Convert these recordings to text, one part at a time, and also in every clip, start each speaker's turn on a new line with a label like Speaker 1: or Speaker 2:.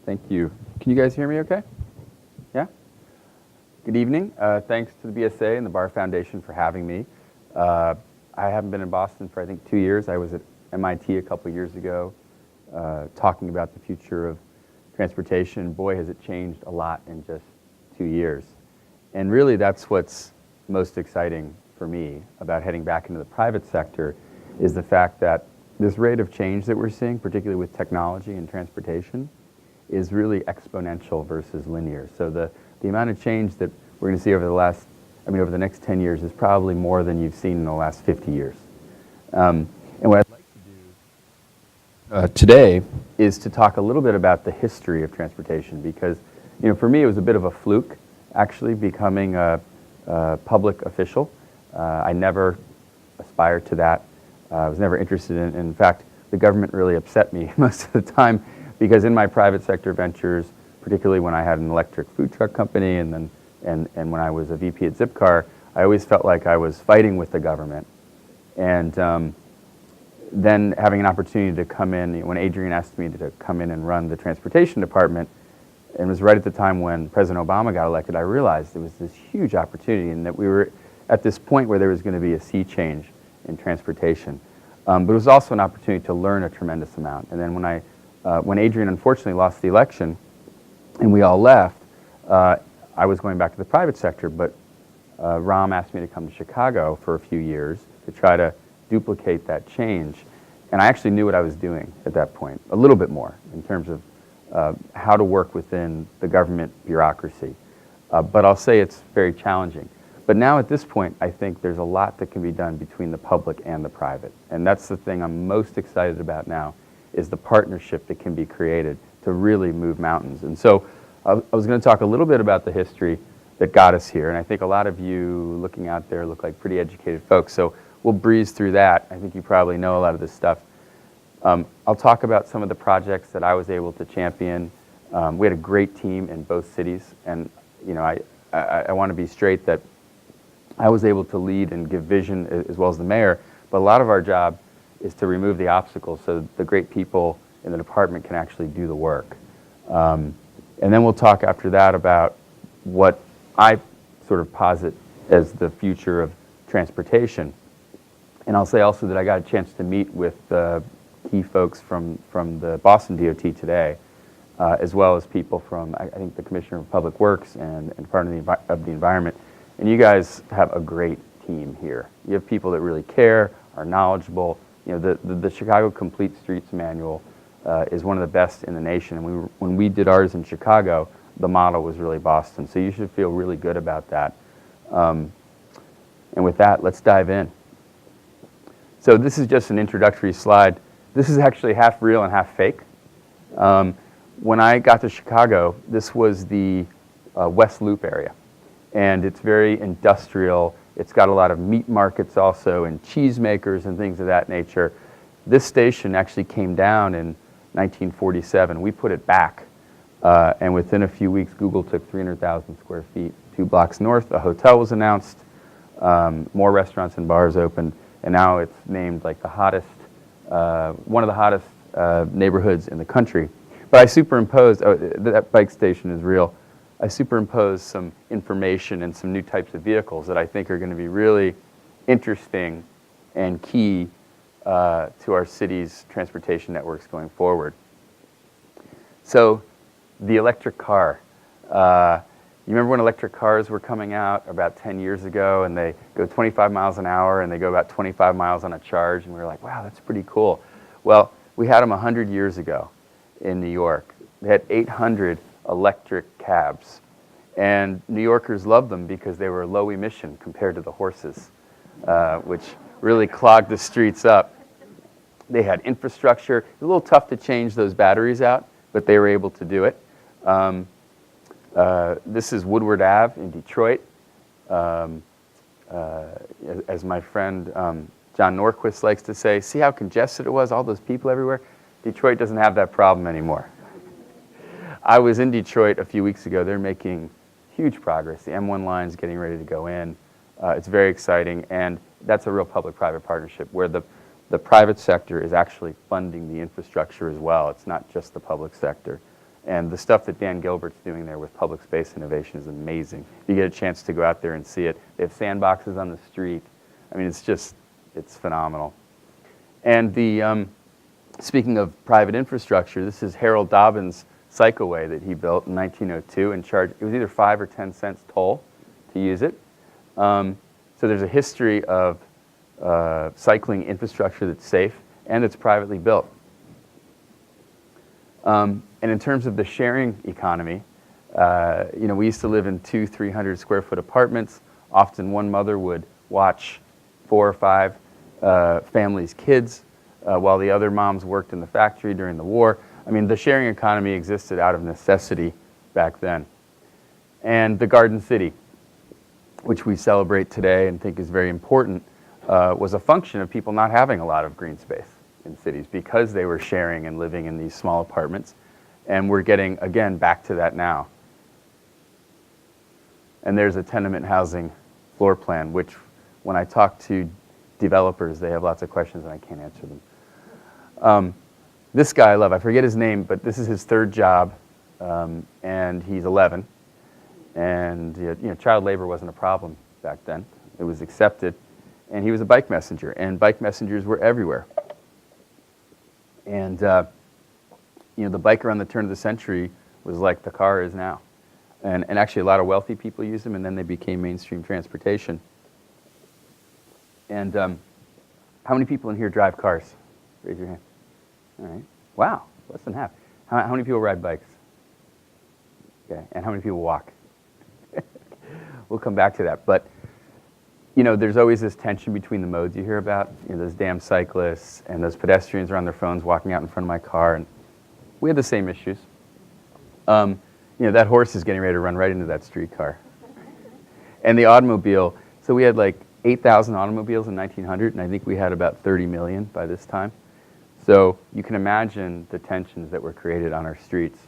Speaker 1: Thank you. Can you guys hear me okay? Yeah? Good evening. Thanks to the BSA and the Bar Foundation for having me. I haven't been in Boston for, I think, 2 years. I was at MIT a couple years ago talking about the future of transportation. Boy, has it changed a lot in just 2 years. And really, that's what's most exciting for me about heading back into the private sector is the fact that this rate of change that we're seeing, particularly with technology and transportation, is really exponential versus linear. So the amount of change that we're going to see over the next 10 years is probably more than you've seen in the last 50 years. And what I'd like to do today is to talk a little bit about the history of transportation because, for me it was a bit of a fluke actually becoming a public official. I never aspired to that. I was never interested in fact, the government really upset me most of the time because in my private sector ventures, particularly when I had an electric food truck company and when I was a VP at Zipcar, I always felt like I was fighting with the government. And then having an opportunity to come in, when Adrian asked me to come in and run the transportation department, and it was right at the time when President Obama got elected, I realized there was this huge opportunity and that we were at this point where there was going to be a sea change in transportation. But it was also an opportunity to learn a tremendous amount. And then when Adrian unfortunately lost the election and we all left, I was going back to the private sector, but Ram asked me to come to Chicago for a few years to try to duplicate that change. And I actually knew what I was doing at that point, a little bit more in terms of how to work within the government bureaucracy. But I'll say it's very challenging. But now at this point, I think there's a lot that can be done between the public and the private. And that's the thing I'm most excited about now, is the partnership that can be created to really move mountains. And so I was going to talk a little bit about the history that got us here. And I think a lot of you looking out there look like pretty educated folks. So we'll breeze through that. I think you probably know a lot of this stuff. I'll talk about some of the projects that I was able to champion. We had a great team in both cities. And I want to be straight that I was able to lead and give vision as well as the mayor. But a lot of our job is to remove the obstacles so the great people in the department can actually do the work. And then we'll talk after that about what I sort of posit as the future of transportation. And I'll say also that I got a chance to meet with key folks from the Boston DOT today, as well as people from, I think, the Commissioner of Public Works and Department of the Environment. And you guys have a great team here. You have people that really care, are knowledgeable. The Chicago Complete Streets Manual is one of the best in the nation. And when we did ours in Chicago, the model was really Boston. So you should feel really good about that. And with that, let's dive in. So this is just an introductory slide. This is actually half real and half fake. When I got to Chicago, this was the West Loop area. And it's very industrial. It's got a lot of meat markets also and cheesemakers and things of that nature. This station actually came down in 1947. We put it back. And within a few weeks, Google took 300,000 square feet, 2 blocks north. A hotel was announced, more restaurants and bars opened, and now it's named like the hottest, one of the hottest neighborhoods in the country. But I superimposed, that bike station is real. I superimposed some information and some new types of vehicles that I think are going to be really interesting and key to our city's transportation networks going forward. So the electric car. You remember when electric cars were coming out about 10 years ago and they go 25 miles an hour and they go about 25 miles on a charge and we were like, wow, that's pretty cool. Well, we had them 100 years ago in New York. They had 800 electric cabs. And New Yorkers loved them because they were low emission compared to the horses, which really clogged the streets up. They had infrastructure. It was a little tough to change those batteries out, but they were able to do it. This is Woodward Ave in Detroit. As my friend John Norquist likes to say, see how congested it was, all those people everywhere? Detroit doesn't have that problem anymore. I was in Detroit a few weeks ago. They're making huge progress. The M1 line is getting ready to go in. It's very exciting, and that's a real public-private partnership where the private sector is actually funding the infrastructure as well. It's not just the public sector. And the stuff that Dan Gilbert's doing there with public space innovation is amazing. If you get a chance to go out there and see it, they have sandboxes on the street. I mean, it's phenomenal. And speaking of private infrastructure, this is Harold Dobbins' cycleway that he built in 1902 and charged, it was either 5 or 10 cents toll to use it. So there's a history of cycling infrastructure that's safe and it's privately built. And in terms of the sharing economy, we used to live in 200-300 square foot apartments. Often one mother would watch 4 or 5 families' kids while the other moms worked in the factory during the war. I mean, the sharing economy existed out of necessity back then. And the Garden City, which we celebrate today and think is very important, was a function of people not having a lot of green space in cities because they were sharing and living in these small apartments. And we're getting, again, back to that now. And there's a tenement housing floor plan, which when I talk to developers, they have lots of questions and I can't answer them. This guy I love, I forget his name, but this is his 3rd job, and he's 11. And child labor wasn't a problem back then. It was accepted. And he was a bike messenger, and bike messengers were everywhere. And the bike around the turn of the century was like the car is now. And actually a lot of wealthy people used them, and then they became mainstream transportation. And how many people in here drive cars? Raise your hand. All right. Wow, less than half. How many people ride bikes? Okay, and how many people walk? We'll come back to that. But, there's always this tension between the modes you hear about. Those damn cyclists and those pedestrians are on their phones walking out in front of my car. And we had the same issues. That horse is getting ready to run right into that streetcar. And the automobile, so we had like 8,000 automobiles in 1900, and I think we had about 30 million by this time. So you can imagine the tensions that were created on our streets.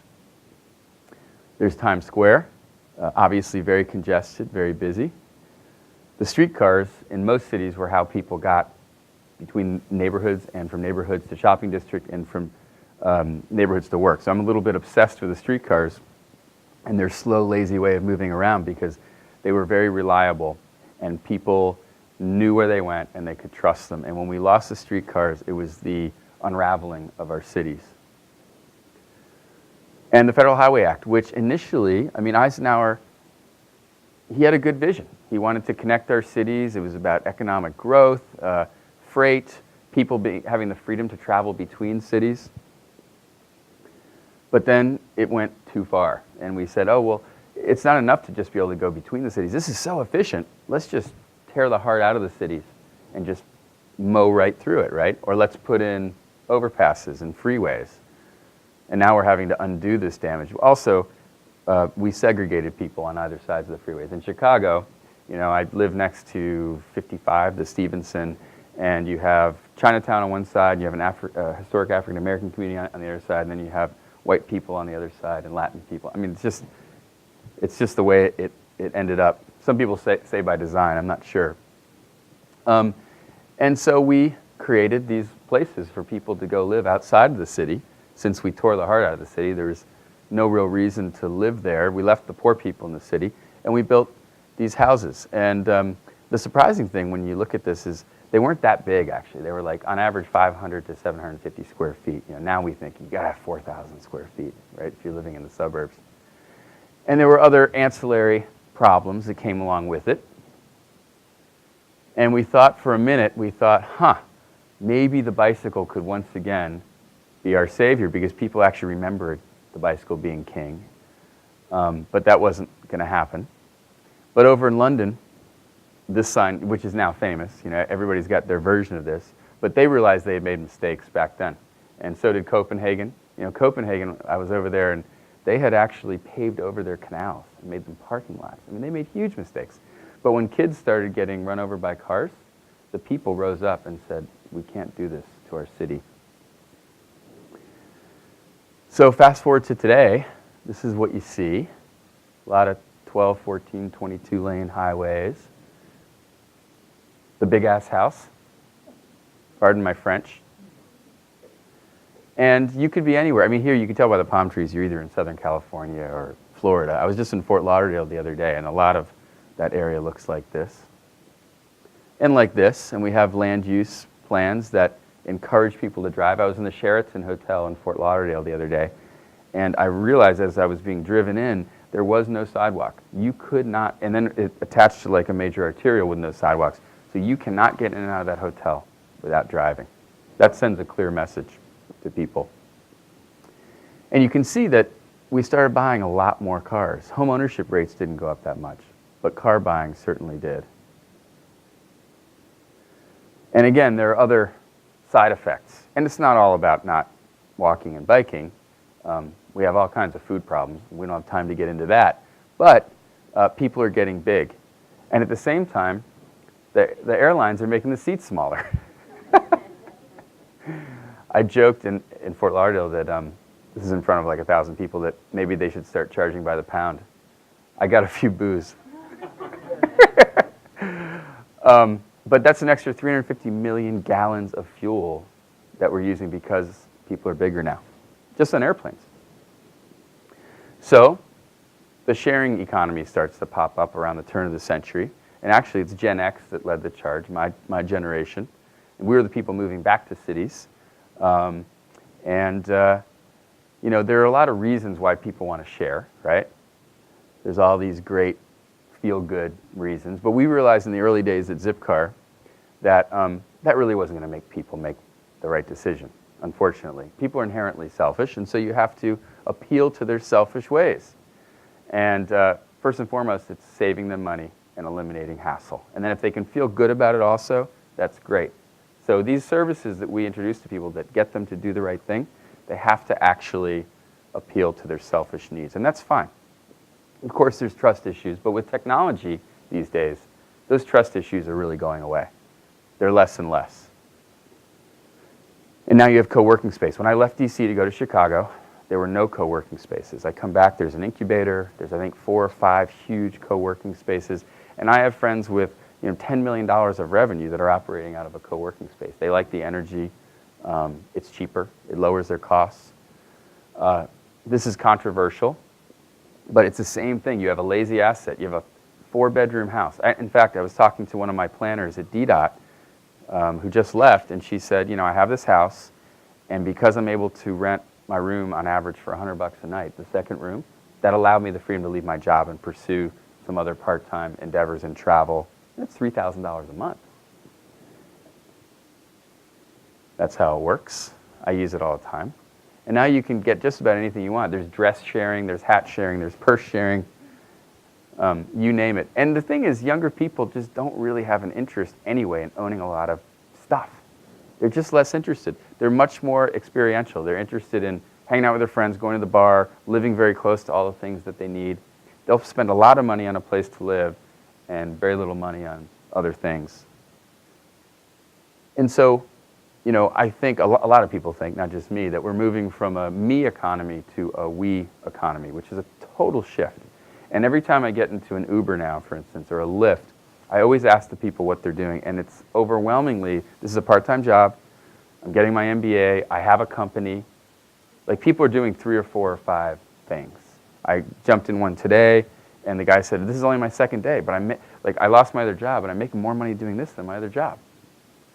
Speaker 1: There's Times Square, obviously very congested, very busy. The streetcars in most cities were how people got between neighborhoods and from neighborhoods to shopping district and from neighborhoods to work. So I'm a little bit obsessed with the streetcars and their slow, lazy way of moving around because they were very reliable and people knew where they went and they could trust them. And when we lost the streetcars, it was the unraveling of our cities. And the Federal Highway Act, which initially, Eisenhower, he had a good vision. He wanted to connect our cities. It was about economic growth, freight, people having the freedom to travel between cities. But then it went too far. And we said, oh, well, it's not enough to just be able to go between the cities. This is so efficient. Let's just tear the heart out of the cities and just mow right through it, right? Or let's put in overpasses and freeways. And now we're having to undo this damage. Also, we segregated people on either sides of the freeways. In Chicago, I live next to 55, the Stevenson, and you have Chinatown on one side, and you have an historic African-American community on the other side, and then you have white people on the other side and Latin people. It's just the way it ended up. Some people say by design, I'm not sure. And so we created these places for people to go live outside of the city. Since we tore the heart out of the city, there was no real reason to live there. We left the poor people in the city, and we built these houses. And the surprising thing when you look at this is they weren't that big, actually. They were like, on average, 500 to 750 square feet. Now we think you got to have 4,000 square feet, right, if you're living in the suburbs. And there were other ancillary problems that came along with it. And we thought for a minute, maybe the bicycle could once again be our savior because people actually remembered the bicycle being king. But that wasn't going to happen. But over in London, this sign, which is now famous, everybody's got their version of this, but they realized they had made mistakes back then. And so did Copenhagen. Copenhagen, I was over there and they had actually paved over their canals and made them parking lots. They made huge mistakes. But when kids started getting run over by cars, the people rose up and said, we can't do this to our city. So fast forward to today, this is what you see. A lot of 12, 14, 22 lane highways. The big ass house, pardon my French. And you could be anywhere. I mean, here you can tell by the palm trees you're either in Southern California or Florida. I was just in Fort Lauderdale the other day, and a lot of that area looks like this. And like this, and we have land use plans that encourage people to drive. I was in the Sheraton Hotel in Fort Lauderdale the other day, and I realized as I was being driven in, there was no sidewalk. You could not, and then it attached to like a major arterial with no sidewalks, so you cannot get in and out of that hotel without driving. That sends a clear message to people. And you can see that we started buying a lot more cars. Homeownership rates didn't go up that much, but car buying certainly did. And again, there are other side effects. And it's not all about not walking and biking. We have all kinds of food problems. We don't have time to get into that. But people are getting big. And at the same time, the airlines are making the seats smaller. I joked in Fort Lauderdale that this is in front of like 1,000 people, that maybe they should start charging by the pound. I got a few boos. But that's an extra 350 million gallons of fuel that we're using because people are bigger now, just on airplanes. So the sharing economy starts to pop up around the turn of the century. And actually, it's Gen X that led the charge, my generation. And we were the people moving back to cities. You know, there are a lot of reasons why people want to share, right? There's all these great feel-good reasons. But we realized in the early days at Zipcar that that really wasn't going to make people make the right decision, unfortunately. People are inherently selfish, and so you have to appeal to their selfish ways. And first and foremost, it's saving them money and eliminating hassle. And then if they can feel good about it also, that's great. So these services that we introduce to people that get them to do the right thing, they have to actually appeal to their selfish needs, and that's fine. Of course, there's trust issues, but with technology these days, those trust issues are really going away. They're less and less. And now you have co-working space. When I left DC to go to Chicago, there were no co-working spaces. I come back, there's an incubator, there's I think 4 or 5 huge co-working spaces, and I have friends with $10 million of revenue that are operating out of a co-working space. They like the energy, it's cheaper, it lowers their costs. This is controversial, but it's the same thing. You have a lazy asset, you have a 4-bedroom house. In fact, I was talking to one of my planners at DDOT who just left, and she said, I have this house, and because I'm able to rent my room on average for $100 a night, the second room, that allowed me the freedom to leave my job and pursue some other part-time endeavors in travel. That's $3,000 a month. That's how it works. I use it all the time. And now you can get just about anything you want. There's dress sharing, there's hat sharing, there's purse sharing, you name it. And the thing is, younger people just don't really have an interest anyway in owning a lot of stuff. They're just less interested. They're much more experiential. They're interested in hanging out with their friends, going to the bar, living very close to all the things that they need. They'll spend a lot of money on a place to live and very little money on other things. And so, I think a lot of people think, not just me, that we're moving from a me economy to a we economy, which is a total shift. And every time I get into an Uber now, for instance, or a Lyft, I always ask the people what they're doing, and it's overwhelmingly, this is a part-time job, I'm getting my MBA, I have a company. Like, people are doing 3 or 4 or 5 things. I jumped in one today, and the guy said, this is only my second day, but I lost my other job, and I'm making more money doing this than my other job.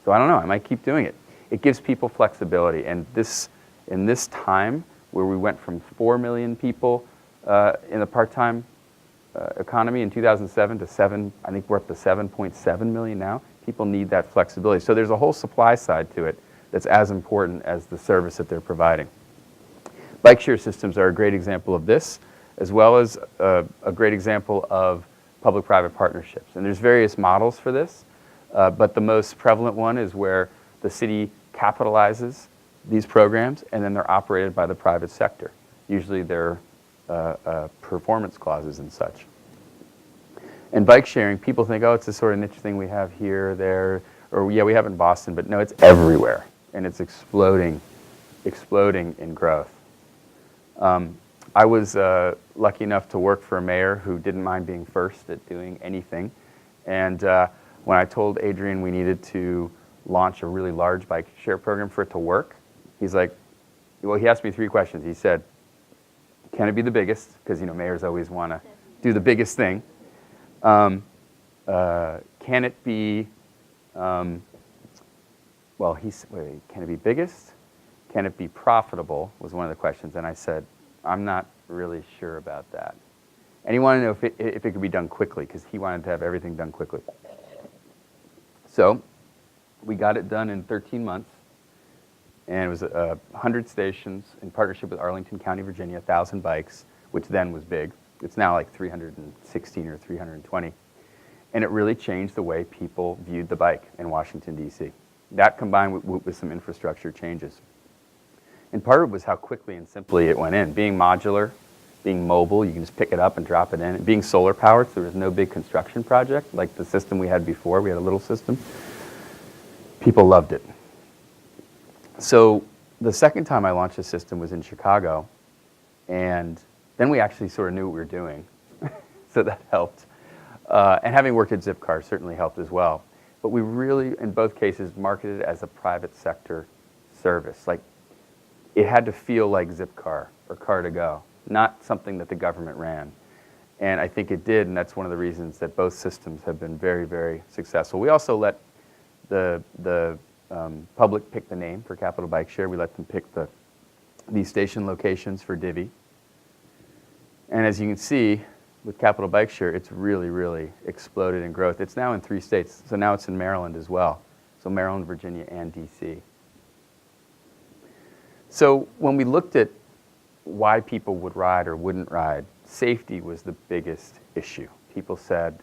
Speaker 1: So I don't know, I might keep doing it. It gives people flexibility, and in this time, where we went from 4 million people in the part-time economy in 2007 to I think we're up to 7.7 million now. People need that flexibility. So there's a whole supply side to it that's as important as the service that they're providing. Bike share systems are a great example of this, as well as a great example of public-private partnerships. And there's various models for this, but the most prevalent one is where the city capitalizes these programs, and then they're operated by the private sector. Usually they're performance clauses and such. And bike sharing, people think, oh, it's a sort of niche thing we have here, there, or yeah, we have it in Boston, but no, it's everywhere, and it's exploding in growth. I was lucky enough to work for a mayor who didn't mind being first at doing anything, and when I told Adrian we needed to launch a really large bike share program for it to work, he's like, well, he asked me 3 questions. He said, can it be the biggest? Because, mayors always want to do the biggest thing. Can it be, can it be biggest? Can it be profitable was one of the questions. And I said, I'm not really sure about that. And he wanted to know if it could be done quickly, because he wanted to have everything done quickly. So we got it done in 13 months. And it was 100 stations in partnership with Arlington County, Virginia, 1,000 bikes, which then was big. It's now like 316 or 320. And it really changed the way people viewed the bike in Washington, D.C. That combined with some infrastructure changes. And part of it was how quickly and simply it went in. Being modular, being mobile, you can just pick it up and drop it in. Being solar powered, so there was no big construction project like the system we had before. We had a little system. People loved it. So the second time I launched the system was in Chicago, and then we actually sort of knew what we were doing, so that helped. And having worked at Zipcar certainly helped as well. But we really, in both cases, marketed it as a private sector service. Like, it had to feel like Zipcar or Car2Go, not something that the government ran. And I think it did, and that's one of the reasons that both systems have been very, very successful. We also let the public pick the name for Capital Bike Share. We let them pick these station locations for Divvy. And as you can see, with Capital Bike Share, it's really, really exploded in growth. It's now in 3 states, so now it's in Maryland as well. So Maryland, Virginia, and D.C. So when we looked at why people would ride or wouldn't ride, safety was the biggest issue. People said,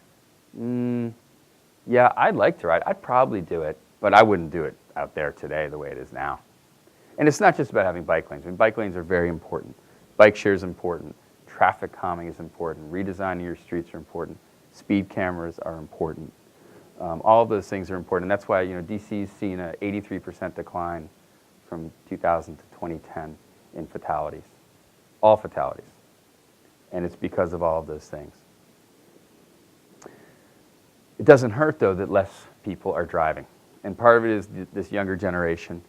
Speaker 1: yeah, I'd like to ride. I'd probably do it, but I wouldn't do it out there today the way it is now. And it's not just about having bike lanes. I mean, bike lanes are very important. Bike share is important. Traffic calming is important. Redesigning your streets are important. Speed cameras are important. All of those things are important. And that's why DC's seen an 83% decline from 2000 to 2010 in fatalities. All fatalities. And it's because of all of those things. It doesn't hurt, though, that less people are driving. And part of it is this younger generation.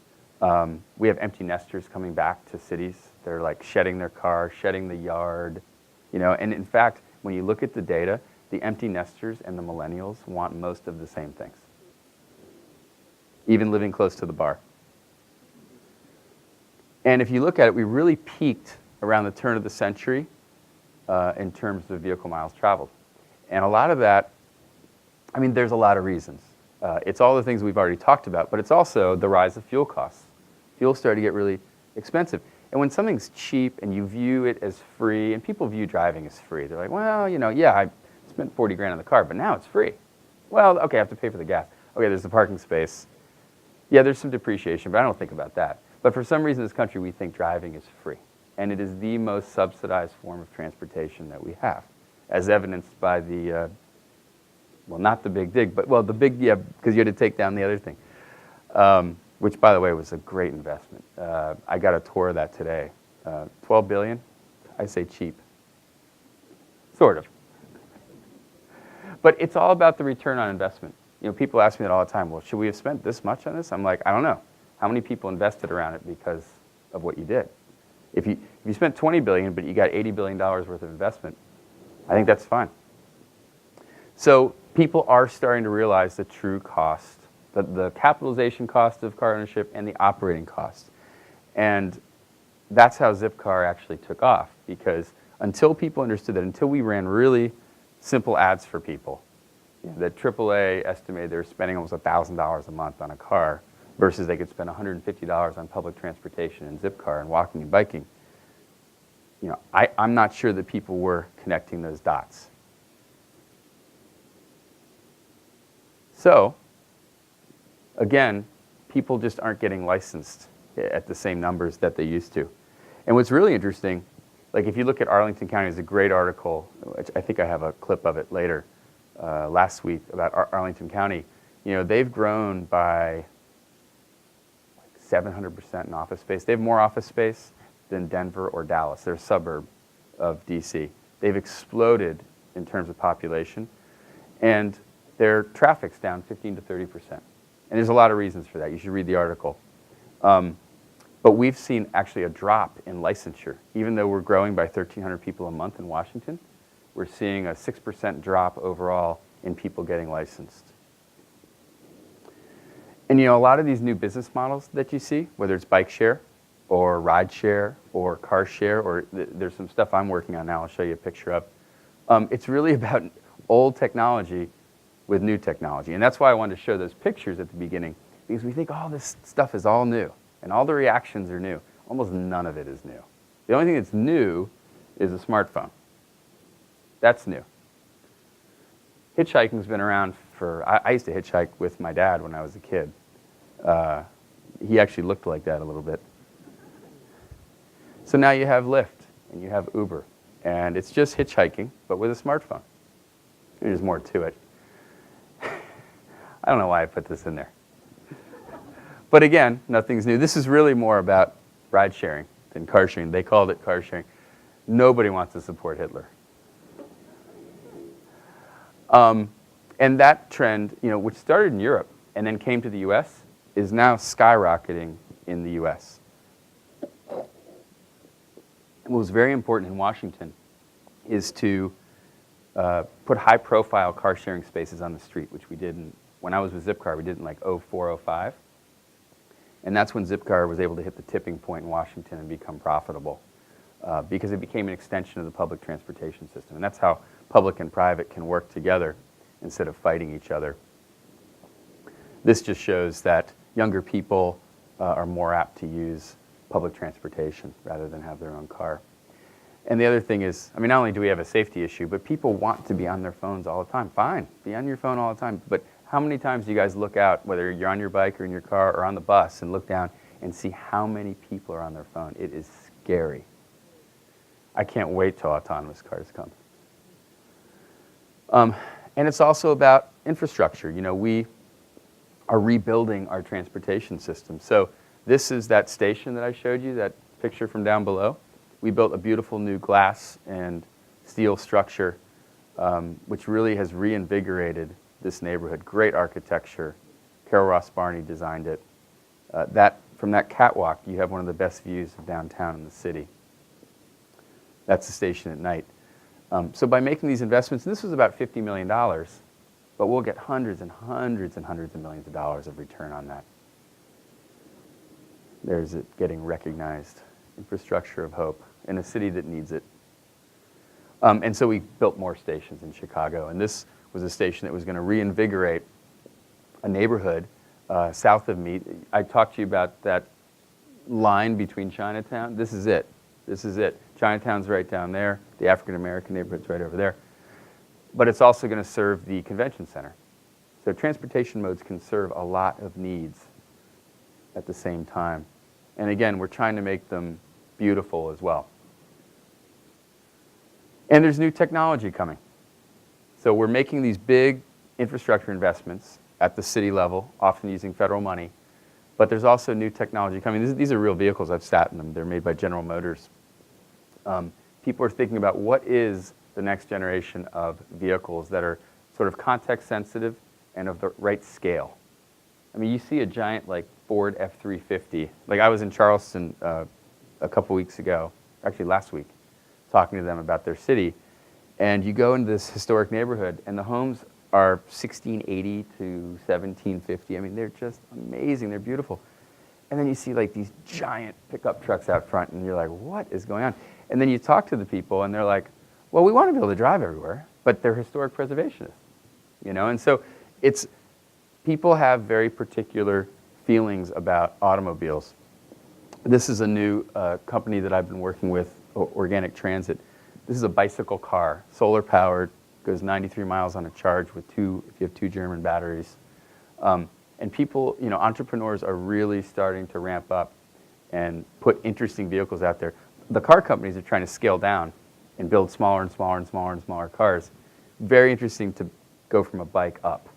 Speaker 1: We have empty nesters coming back to cities. They're like shedding their car, shedding the yard. And in fact, when you look at the data, the empty nesters and the millennials want most of the same things. Even living close to the bar. And if you look at it, we really peaked around the turn of the century in terms of vehicle miles traveled. And a lot of that, I mean, there's a lot of reasons. It's all the things we've already talked about, but it's also the rise of fuel costs. Fuel started to get really expensive. And when something's cheap and you view it as free, and people view driving as free, they're like, well, yeah, I spent 40 grand on the car, but now it's free. Well, okay, I have to pay for the gas. Okay, there's the parking space. Yeah, there's some depreciation, but I don't think about that. But for some reason in this country, we think driving is free. And it is the most subsidized form of transportation that we have, as evidenced by the, well, not the big dig, but, well, the big, yeah, because you had to take down the other thing, which, by the way, was a great investment. I got a tour of that today. $12 billion, I say cheap. Sort of. But it's all about the return on investment. People ask me that all the time, well, should we have spent this much on this? I'm like, I don't know. How many people invested around it because of what you did? If you spent $20 billion, but you got $80 billion worth of investment, I think that's fine. So people are starting to realize the true cost, the capitalization cost of car ownership and the operating cost. And that's how Zipcar actually took off, because until people understood that, until we ran really simple ads for people, that AAA estimated they were spending almost $1,000 a month on a car versus they could spend $150 on public transportation in Zipcar and walking and biking. I'm not sure that people were connecting those dots. So, again, people just aren't getting licensed at the same numbers that they used to. And what's really interesting, like if you look at Arlington County, there's a great article, which I think I have a clip of it later, last week about Arlington County. They've grown by 700% in office space. They have more office space than Denver or Dallas. They're a suburb of DC. They've exploded in terms of population, and their traffic's down 15 to 30%. And there's a lot of reasons for that. You should read the article. But we've seen actually a drop in licensure. Even though we're growing by 1,300 people a month in Washington, we're seeing a 6% drop overall in people getting licensed. And a lot of these new business models that you see, whether it's bike share or ride share or car share, or there's some stuff I'm working on now I'll show you a picture of. It's really about old technology with new technology. And that's why I wanted to show those pictures at the beginning, because we think all this stuff is all new and all the reactions are new. Almost none of it is new. The only thing that's new is a smartphone. That's new. Hitchhiking's been around for, I used to hitchhike with my dad when I was a kid. He actually looked like that a little bit. So now you have Lyft and you have Uber, and it's just hitchhiking, but with a smartphone. There's more to it. I don't know why I put this in there. But again, nothing's new. This is really more about ride sharing than car sharing. They called it car sharing. Nobody wants to support Hitler. And that trend, which started in Europe and then came to the US, is now skyrocketing in the US. What was very important in Washington is to put high-profile car-sharing spaces on the street, which we did when I was with Zipcar, we did in like 04, 05. And that's when Zipcar was able to hit the tipping point in Washington and become profitable, because it became an extension of the public transportation system. And that's how public and private can work together instead of fighting each other. This just shows that younger people are more apt to use public transportation rather than have their own car. And the other thing is, not only do we have a safety issue, but people want to be on their phones all the time. Fine, be on your phone all the time. But how many times do you guys look out, whether you're on your bike or in your car or on the bus, and look down and see how many people are on their phone? It is scary. I can't wait till autonomous cars come. And it's also about infrastructure. We are rebuilding our transportation system. So this is that station that I showed you, that picture from down below. We built a beautiful new glass and steel structure, which really has reinvigorated this neighborhood. Great architecture. Carol Ross Barney designed it. From that catwalk, you have one of the best views of downtown in the city. That's the station at night. So by making these investments, and this was about $50 million, but we'll get hundreds and hundreds and hundreds of millions of dollars of return on that. There's it getting recognized. Infrastructure of hope in a city that needs it. And so we built more stations in Chicago, and this was a station that was going to reinvigorate a neighborhood south of me. I talked to you about that line between Chinatown. This is it. This is it. Chinatown's right down there. The African-American neighborhood's right over there. But it's also going to serve the convention center. So transportation modes can serve a lot of needs at the same time. And again, we're trying to make them beautiful as well. And there's new technology coming. So we're making these big infrastructure investments at the city level, often using federal money. But there's also new technology coming. These are real vehicles. I've sat in them. They're made by General Motors. People are thinking about what is the next generation of vehicles that are sort of context sensitive and of the right scale. You see a giant like Ford F-350. Like I was in Charleston a couple weeks ago, actually last week, talking to them about their city. And you go into this historic neighborhood, and the homes are 1680 to 1750. They're just amazing. They're beautiful. And then you see like these giant pickup trucks out front, and you're like, what is going on? And then you talk to the people, and they're like, well, we want to be able to drive everywhere, but they're historic preservationists. And so people have very particular feelings about automobiles. This is a new company that I've been working with, Organic Transit. This is a bicycle car, solar powered, goes 93 miles on a charge with if you have two German batteries. And people, entrepreneurs are really starting to ramp up and put interesting vehicles out there. The car companies are trying to scale down and build smaller and smaller and smaller and smaller cars. Very interesting to go from a bike up.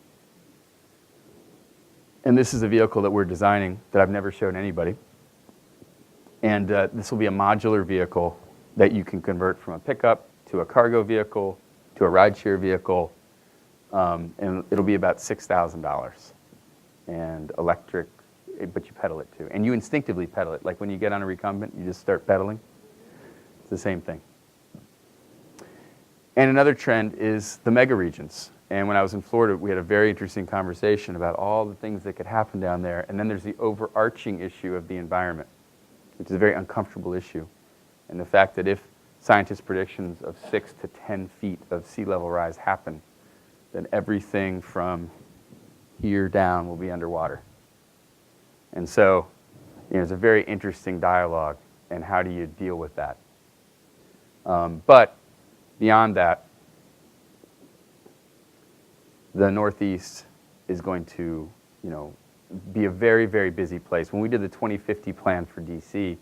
Speaker 1: And this is a vehicle that we're designing that I've never shown anybody. And this will be a modular vehicle that you can convert from a pickup to a cargo vehicle to a rideshare vehicle. And it'll be about $6,000. And electric, but you pedal it too. And you instinctively pedal it. Like when you get on a recumbent, you just start pedaling. It's the same thing. And another trend is the mega regions. And when I was in Florida, we had a very interesting conversation about all the things that could happen down there. And then there's the overarching issue of the environment, which is a very uncomfortable issue. And the fact that if scientists' predictions of 6 to 10 feet of sea level rise happen, then everything from here down will be underwater. And so, it's a very interesting dialogue, and how do you deal with that? But beyond that, the Northeast is going to, be a very, very busy place. When we did the 2050 plan for DC,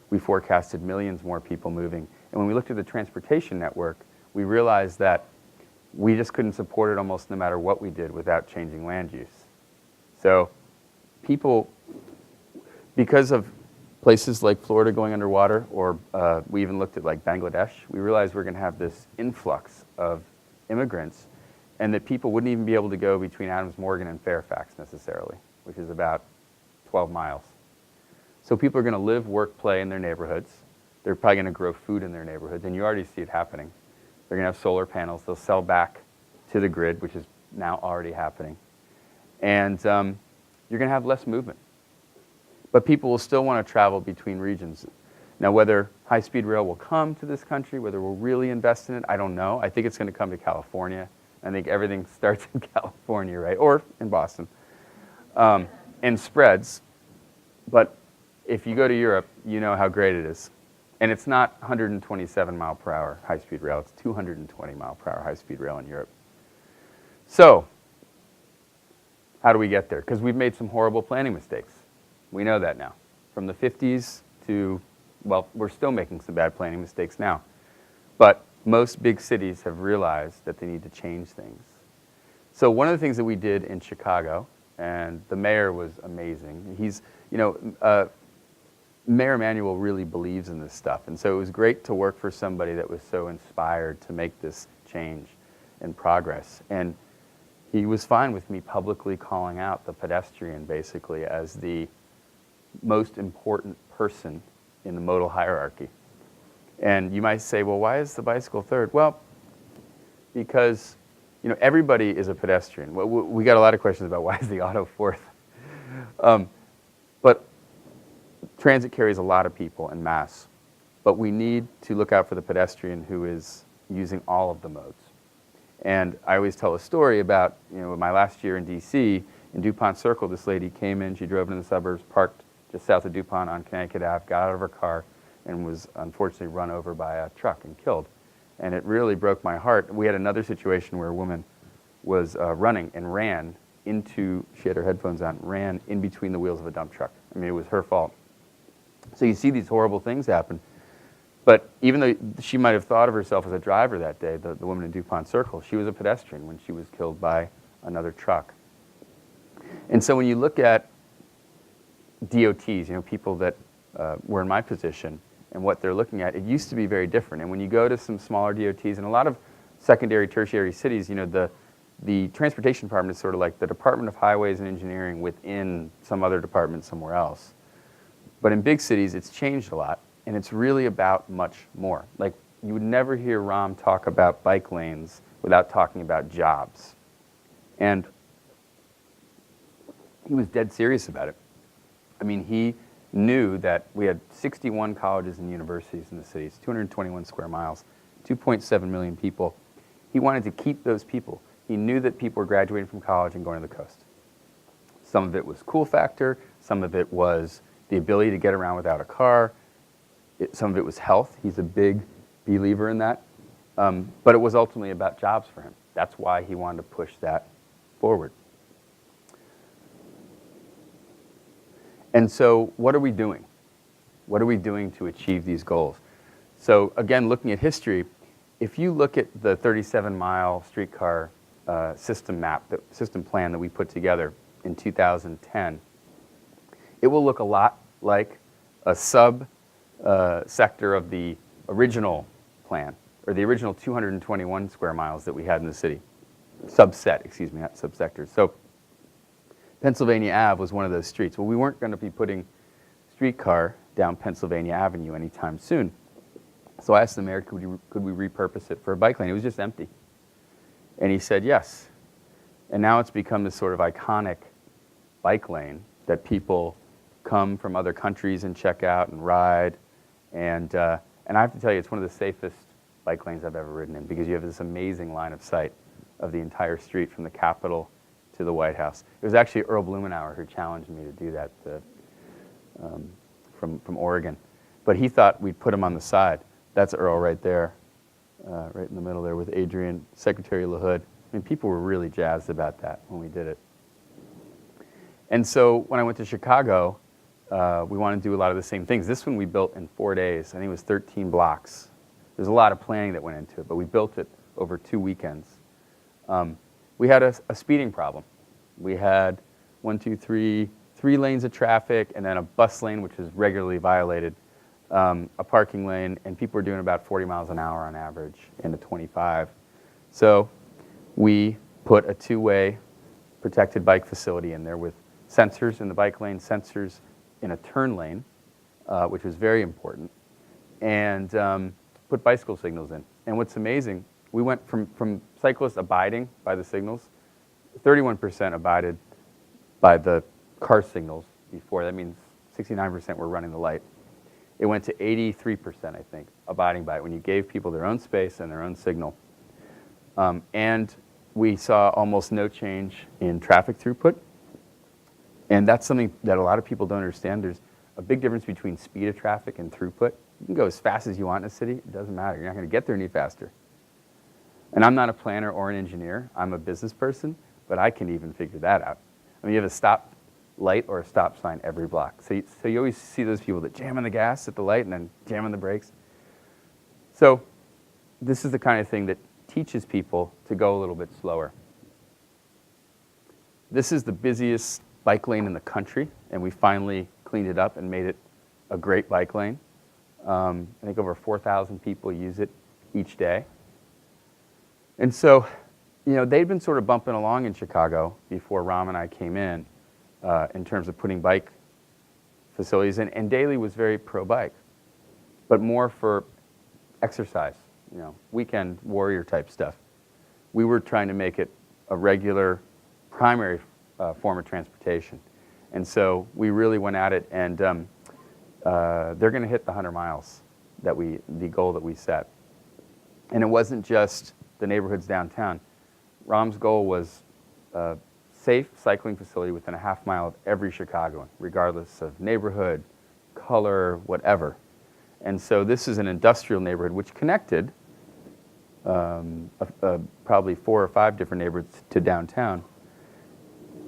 Speaker 1: we forecasted millions more people moving. And when we looked at the transportation network, we realized that we just couldn't support it almost no matter what we did without changing land use. So people, because of places like Florida going underwater, or we even looked at like Bangladesh, we realized we're going to have this influx of immigrants, and that people wouldn't even be able to go between Adams Morgan and Fairfax necessarily, which is about 12 miles. So people are going to live, work, play in their neighborhoods. They're probably going to grow food in their neighborhoods, and you already see it happening. They're going to have solar panels. They'll sell back to the grid, which is now already happening. And you're going to have less movement. But people will still want to travel between regions. Now, whether high-speed rail will come to this country, whether we'll really invest in it, I don't know. I think it's going to come to California. I think everything starts in California, right? Or in Boston. And spreads. But if you go to Europe, you know how great it is. And it's not 127 mile per hour high-speed rail. It's 220 mile per hour high-speed rail in Europe. So how do we get there? Because we've made some horrible planning mistakes. We know that now. From the 50s to, well, we're still making some bad planning mistakes now. But most big cities have realized that they need to change things. So one of the things that we did in Chicago, and the mayor was amazing. He's, Mayor Emanuel really believes in this stuff. And so it was great to work for somebody that was so inspired to make this change and progress. And he was fine with me publicly calling out the pedestrian basically as the most important person in the modal hierarchy. And you might say, well, why is the bicycle third? Well, because everybody is a pedestrian. Well, we got a lot of questions about why is the auto fourth. But transit carries a lot of people en masse. But we need to look out for the pedestrian who is using all of the modes. And I always tell a story about, my last year in DC, in DuPont Circle, this lady came in, she drove into the suburbs, parked just south of DuPont on Connecticut Ave, got out of her car, and was unfortunately run over by a truck and killed. And it really broke my heart. We had another situation where a woman was running and ran into, she had her headphones on, ran in between the wheels of a dump truck. I mean, it was her fault. So you see these horrible things happen. But even though she might have thought of herself as a driver that day, the woman in DuPont Circle, she was a pedestrian when she was killed by another truck. And so when you look at DOTs, people that were in my position and what they're looking at, it used to be very different. And when you go to some smaller DOTs, and a lot of secondary, tertiary cities, the transportation department is sort of like the Department of Highways and Engineering within some other department somewhere else. But in big cities, it's changed a lot, and it's really about much more. Like, you would never hear Ram talk about bike lanes without talking about jobs. And he was dead serious about it. I mean, he knew that we had 61 colleges and universities in the city. It's 221 square miles, 2.7 million people. He wanted to keep those people. He knew that people were graduating from college and going to the coast. Some of it was cool factor. Some of it was the ability to get around without a car. Some of it was health. He's a big believer in that. But it was ultimately about jobs for him. That's why he wanted to push that forward. And so what are we doing? What are we doing to achieve these goals? So again, looking at history, if you look at the 37-mile streetcar system plan that we put together in 2010, it will look a lot like a sector of the original plan, or the original 221 square miles that we had in the city. Subset, excuse me, not subsectors. So Pennsylvania Ave was one of those streets. Well, we weren't going to be putting streetcar down Pennsylvania Avenue anytime soon. So I asked the mayor, could we repurpose it for a bike lane? It was just empty. And he said yes. And now it's become this sort of iconic bike lane that people come from other countries and check out and ride. And I have to tell you, it's one of the safest bike lanes I've ever ridden in, because you have this amazing line of sight of the entire street from the Capitol to the White House. It was actually Earl Blumenauer who challenged me to do that from Oregon. But he thought we'd put him on the side. That's Earl right there, right in the middle there with Adrian, Secretary LaHood. I mean, people were really jazzed about that when we did it. And so when I went to Chicago, we wanted to do a lot of the same things. This one we built in 4 days. I think it was 13 blocks. There's a lot of planning that went into it, but we built it over 2 weekends. We had a speeding problem. We had 3 lanes of traffic, and then a bus lane, which is regularly violated, a parking lane, and people were doing about 40 miles an hour on average in a 25. So we put a 2-way protected bike facility in there with sensors in the bike lane, sensors in a turn lane, which was very important, and put bicycle signals in. And what's amazing, we went from cyclists abiding by the signals, 31% abided by the car signals before. That means 69% were running the light. It went to 83%, I think, abiding by it when you gave people their own space and their own signal. And we saw almost no change in traffic throughput. And that's something that a lot of people don't understand. There's a big difference between speed of traffic and throughput. You can go as fast as you want in a city. It doesn't matter. You're not going to get there any faster. And I'm not a planner or an engineer. I'm a business person, but I can even figure that out. I mean, you have a stop light or a stop sign every block. So you always see those people that jam on the gas at the light and then jam on the brakes. So this is the kind of thing that teaches people to go a little bit slower. This is the busiest bike lane in the country, and we finally cleaned it up and made it a great bike lane. I think over 4,000 people use it each day. And so, they'd been sort of bumping along in Chicago before Ram and I came in terms of putting bike facilities in, and Daley was very pro-bike, but more for exercise, weekend warrior type stuff. We were trying to make it a regular primary form of transportation. And so we really went at it, and they're going to hit the 100 miles the goal that we set. And it wasn't just the neighborhoods downtown. Ram's goal was a safe cycling facility within a half mile of every Chicagoan, regardless of neighborhood, color, whatever. And so this is an industrial neighborhood which connected probably 4 or 5 different neighborhoods to downtown.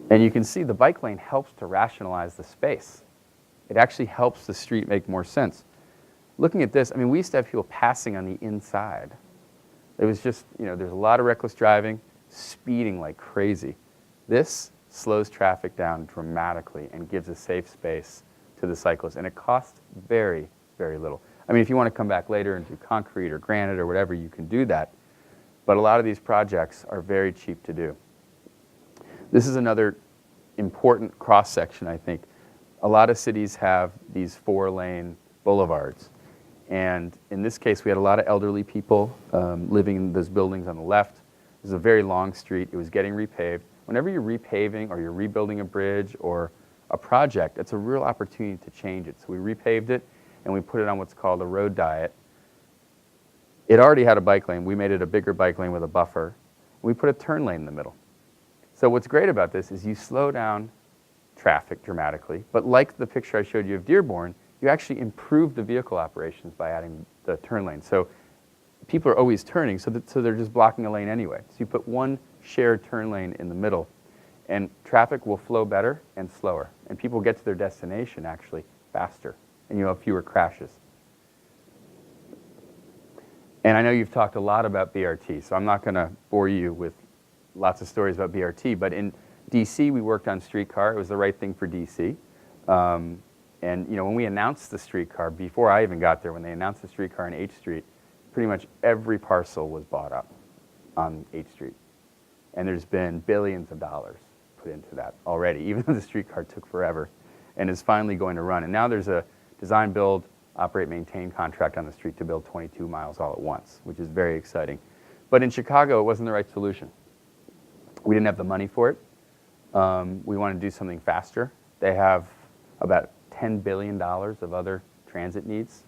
Speaker 1: And you can see the bike lane helps to rationalize the space. It actually helps the street make more sense. Looking at this, I mean, we used to have people passing on the inside. It was just, there's a lot of reckless driving, speeding like crazy. This slows traffic down dramatically and gives a safe space to the cyclists. And it costs very, very little. I mean, if you want to come back later and do concrete or granite or whatever, you can do that. But a lot of these projects are very cheap to do. This is another important cross-section, I think. A lot of cities have these 4-lane boulevards. And in this case, we had a lot of elderly people living in those buildings on the left. It was a very long street. It was getting repaved. Whenever you're repaving or you're rebuilding a bridge or a project, it's a real opportunity to change it. So we repaved it, and we put it on what's called a road diet. It already had a bike lane. We made it a bigger bike lane with a buffer. We put a turn lane in the middle. So what's great about this is you slow down traffic dramatically, but like the picture I showed you of Dearborn, you actually improve the vehicle operations by adding the turn lane. So people are always turning, so they're just blocking a lane anyway. So you put one shared turn lane in the middle, and traffic will flow better and slower, and people get to their destination actually faster, and you have fewer crashes. And I know you've talked a lot about BRT, so I'm not going to bore you with lots of stories about BRT, but in DC we worked on streetcar. It was the right thing for DC. And when we announced the streetcar, before I even got there, when they announced the streetcar on H Street, pretty much every parcel was bought up on H Street. And there's been billions of dollars put into that already, even though the streetcar took forever, and is finally going to run. And now there's a design, build, operate, maintain contract on the street to build 22 miles all at once, which is very exciting. But in Chicago, it wasn't the right solution. We didn't have the money for it. We wanted to do something faster. They have about $10 billion of other transit needs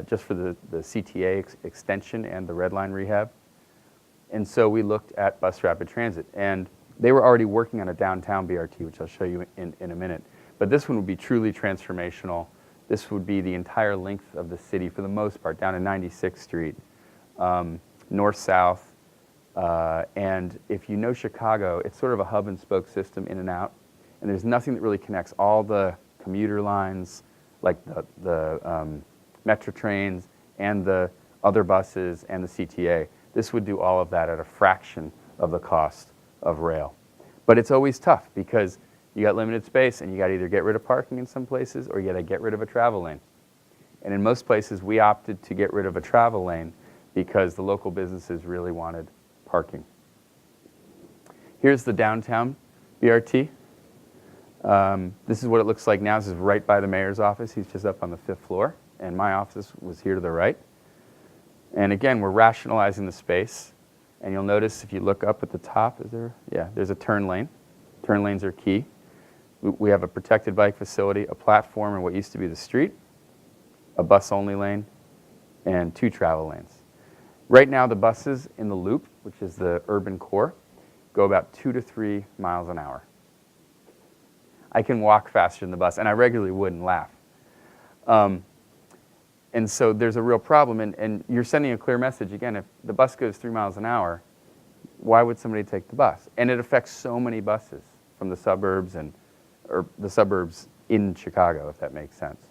Speaker 1: just for the CTA extension and the Red Line rehab. And so we looked at bus rapid transit. And they were already working on a downtown BRT, which I'll show you in a minute. But this one would be truly transformational. This would be the entire length of the city, for the most part, down to 96th Street, north-south. And if you know Chicago, it's sort of a hub and spoke system in and out. And there's nothing that really connects all the commuter lines, like the metro trains and the other buses and the CTA. This would do all of that at a fraction of the cost of rail. But it's always tough because you got limited space and you got to either get rid of parking in some places or you got to get rid of a travel lane. And in most places, we opted to get rid of a travel lane because the local businesses really wanted parking. Here's the downtown BRT. This is what it looks like now. This is right by the mayor's office. He's just up on the 5th floor. And my office was here to the right. And again, we're rationalizing the space. And you'll notice if you look up at the top, there's a turn lane. Turn lanes are key. We have a protected bike facility, a platform in what used to be the street, a bus-only lane, and 2 travel lanes. Right now, the buses in the loop, which is the urban core, go about 2 to 3 miles an hour. I can walk faster than the bus, and I regularly would and laugh. And so there's a real problem, and you're sending a clear message. Again, if the bus goes 3 miles an hour, why would somebody take the bus? And it affects so many buses from the suburbs or the suburbs in Chicago, if that makes sense.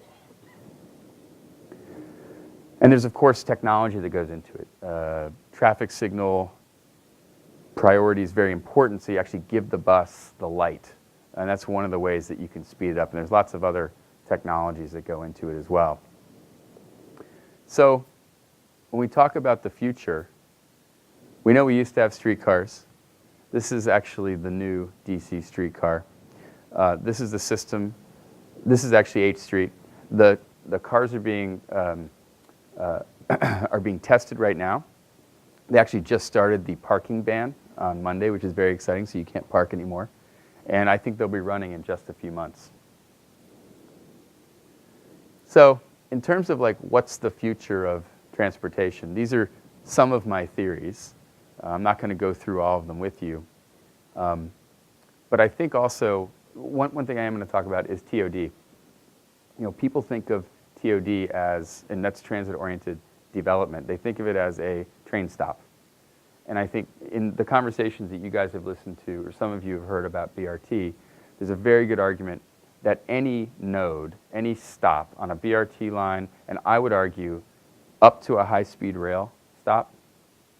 Speaker 1: And there's, of course, technology that goes into it. Traffic signal priority is very important, so you actually give the bus the light. And that's one of the ways that you can speed it up. And there's lots of other technologies that go into it as well. So when we talk about the future, we know we used to have streetcars. This is actually the new DC streetcar. This is the system. This is actually 8th Street. The cars are being tested right now. They actually just started the parking ban on Monday, which is very exciting, so you can't park anymore. And I think they'll be running in just a few months. So in terms of like what's the future of transportation, these are some of my theories. I'm not going to go through all of them with you. But I think also one thing I am going to talk about is TOD. You know, people think of TOD as, and that's transit-oriented development, they think of it as a train stop. And I think in the conversations that you guys have listened to, or some of you have heard about BRT, there's a very good argument that any node, any stop on a BRT line, and I would argue up to a high-speed rail stop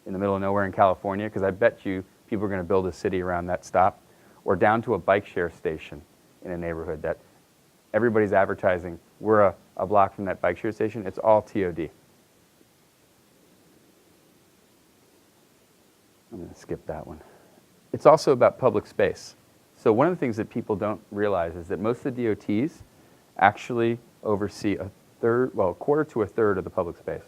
Speaker 1: in the middle of nowhere in California, because I bet you people are going to build a city around that stop, or down to a bike share station in a neighborhood that everybody's advertising, we're a block from that bike share station, it's all TOD. I'm going to skip that one. It's also about public space. So one of the things that people don't realize is that most of the DOTs actually oversee a quarter to a third of the public space.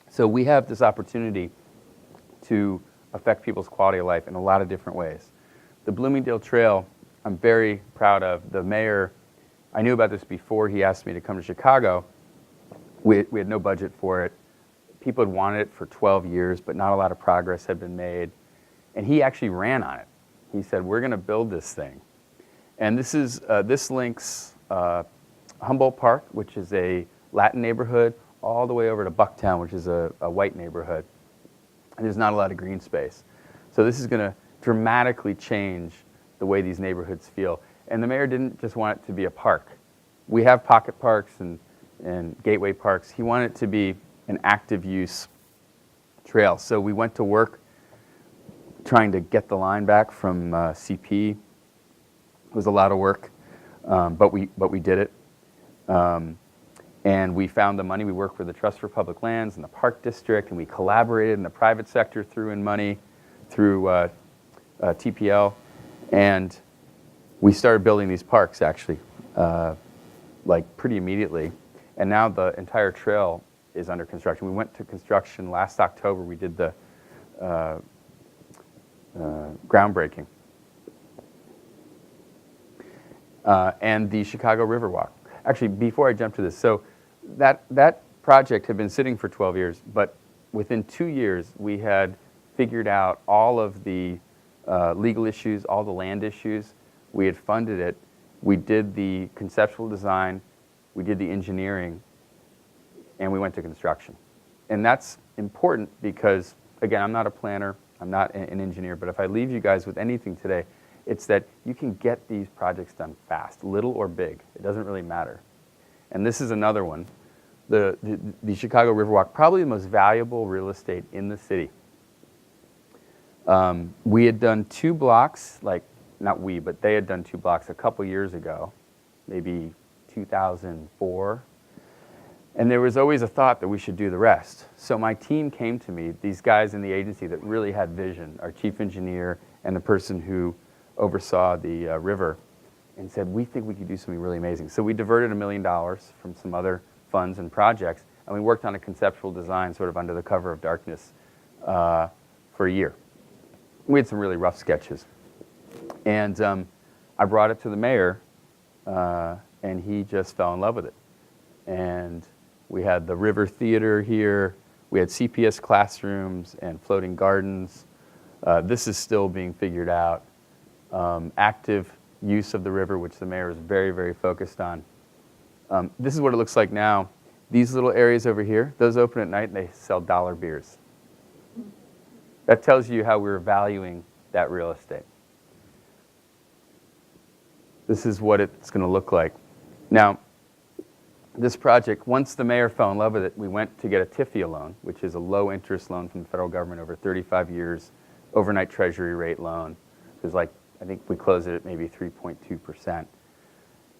Speaker 1: So we have this opportunity to affect people's quality of life in a lot of different ways. The Bloomingdale Trail, I'm very proud of. The mayor, I knew about this before he asked me to come to Chicago. We had no budget for it. People had wanted it for 12 years, but not a lot of progress had been made. And he actually ran on it. He said, we're going to build this thing. And this links Humboldt Park, which is a Latin neighborhood, all the way over to Bucktown, which is a white neighborhood. And there's not a lot of green space. So this is going to dramatically change the way these neighborhoods feel. And the mayor didn't just want it to be a park. We have pocket parks and gateway parks. He wanted it to be an active use trail. So we went to work trying to get the line back from CP. It was a lot of work, but we did it. And we found the money. We worked with the Trust for Public Lands and the Park District, and we collaborated, and the private sector threw in money through TPL. And we started building these parks, actually, like pretty immediately. And now the entire trail is under construction. We went to construction last October. We did the groundbreaking. And the Chicago Riverwalk. Actually, before I jump to this, so that project had been sitting for 12 years, but within 2 years, we had figured out all of the legal issues, all the land issues. We had funded it. We did the conceptual design. We did the engineering. And we went to construction. And that's important because, again, I'm not a planner. I'm not an engineer. But if I leave you guys with anything today, it's that you can get these projects done fast, little or big. It doesn't really matter. And this is another one. The Chicago Riverwalk, probably the most valuable real estate in the city. We had done 2 blocks, like, not we, but they had done 2 blocks a couple years ago, maybe 2004. And there was always a thought that we should do the rest. So my team came to me, these guys in the agency that really had vision, our chief engineer and the person who oversaw the river, and said, we think we could do something really amazing. So we diverted $1 million from some other funds and projects, and we worked on a conceptual design sort of under the cover of darkness for a year. We had some really rough sketches. And I brought it to the mayor, and he just fell in love with it. And we had the river theater here. We had CPS classrooms and floating gardens. This is still being figured out. Active use of the river, which the mayor is very, very focused on. This is what it looks like now. These little areas over here, those open at night and they sell dollar beers. That tells you how we're valuing that real estate. This is what it's going to look like. Now, this project, once the mayor fell in love with it, we went to get a TIFIA loan, which is a low-interest loan from the federal government over 35 years, overnight treasury rate loan. It was like, I think we closed it at maybe 3.2%.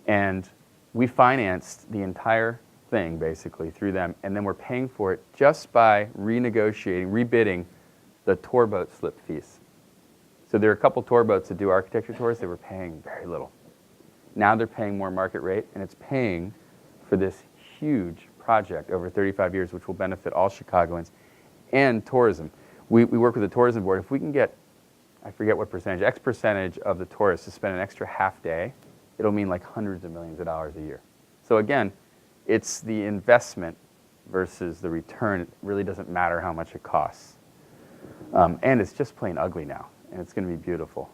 Speaker 1: And we financed the entire thing, basically, through them, and then we're paying for it just by renegotiating, rebidding the tour boat slip fees. So there are a couple tour boats that do architecture tours. They were paying very little. Now they're paying more market rate, and it's paying for this huge project over 35 years, which will benefit all Chicagoans and tourism. We work with the tourism board. If we can get, I forget what percentage, X percentage of the tourists to spend an extra half day, it'll mean like hundreds of millions of dollars a year. So again, it's the investment versus the return. It really doesn't matter how much it costs. And it's just plain ugly now, and it's going to be beautiful.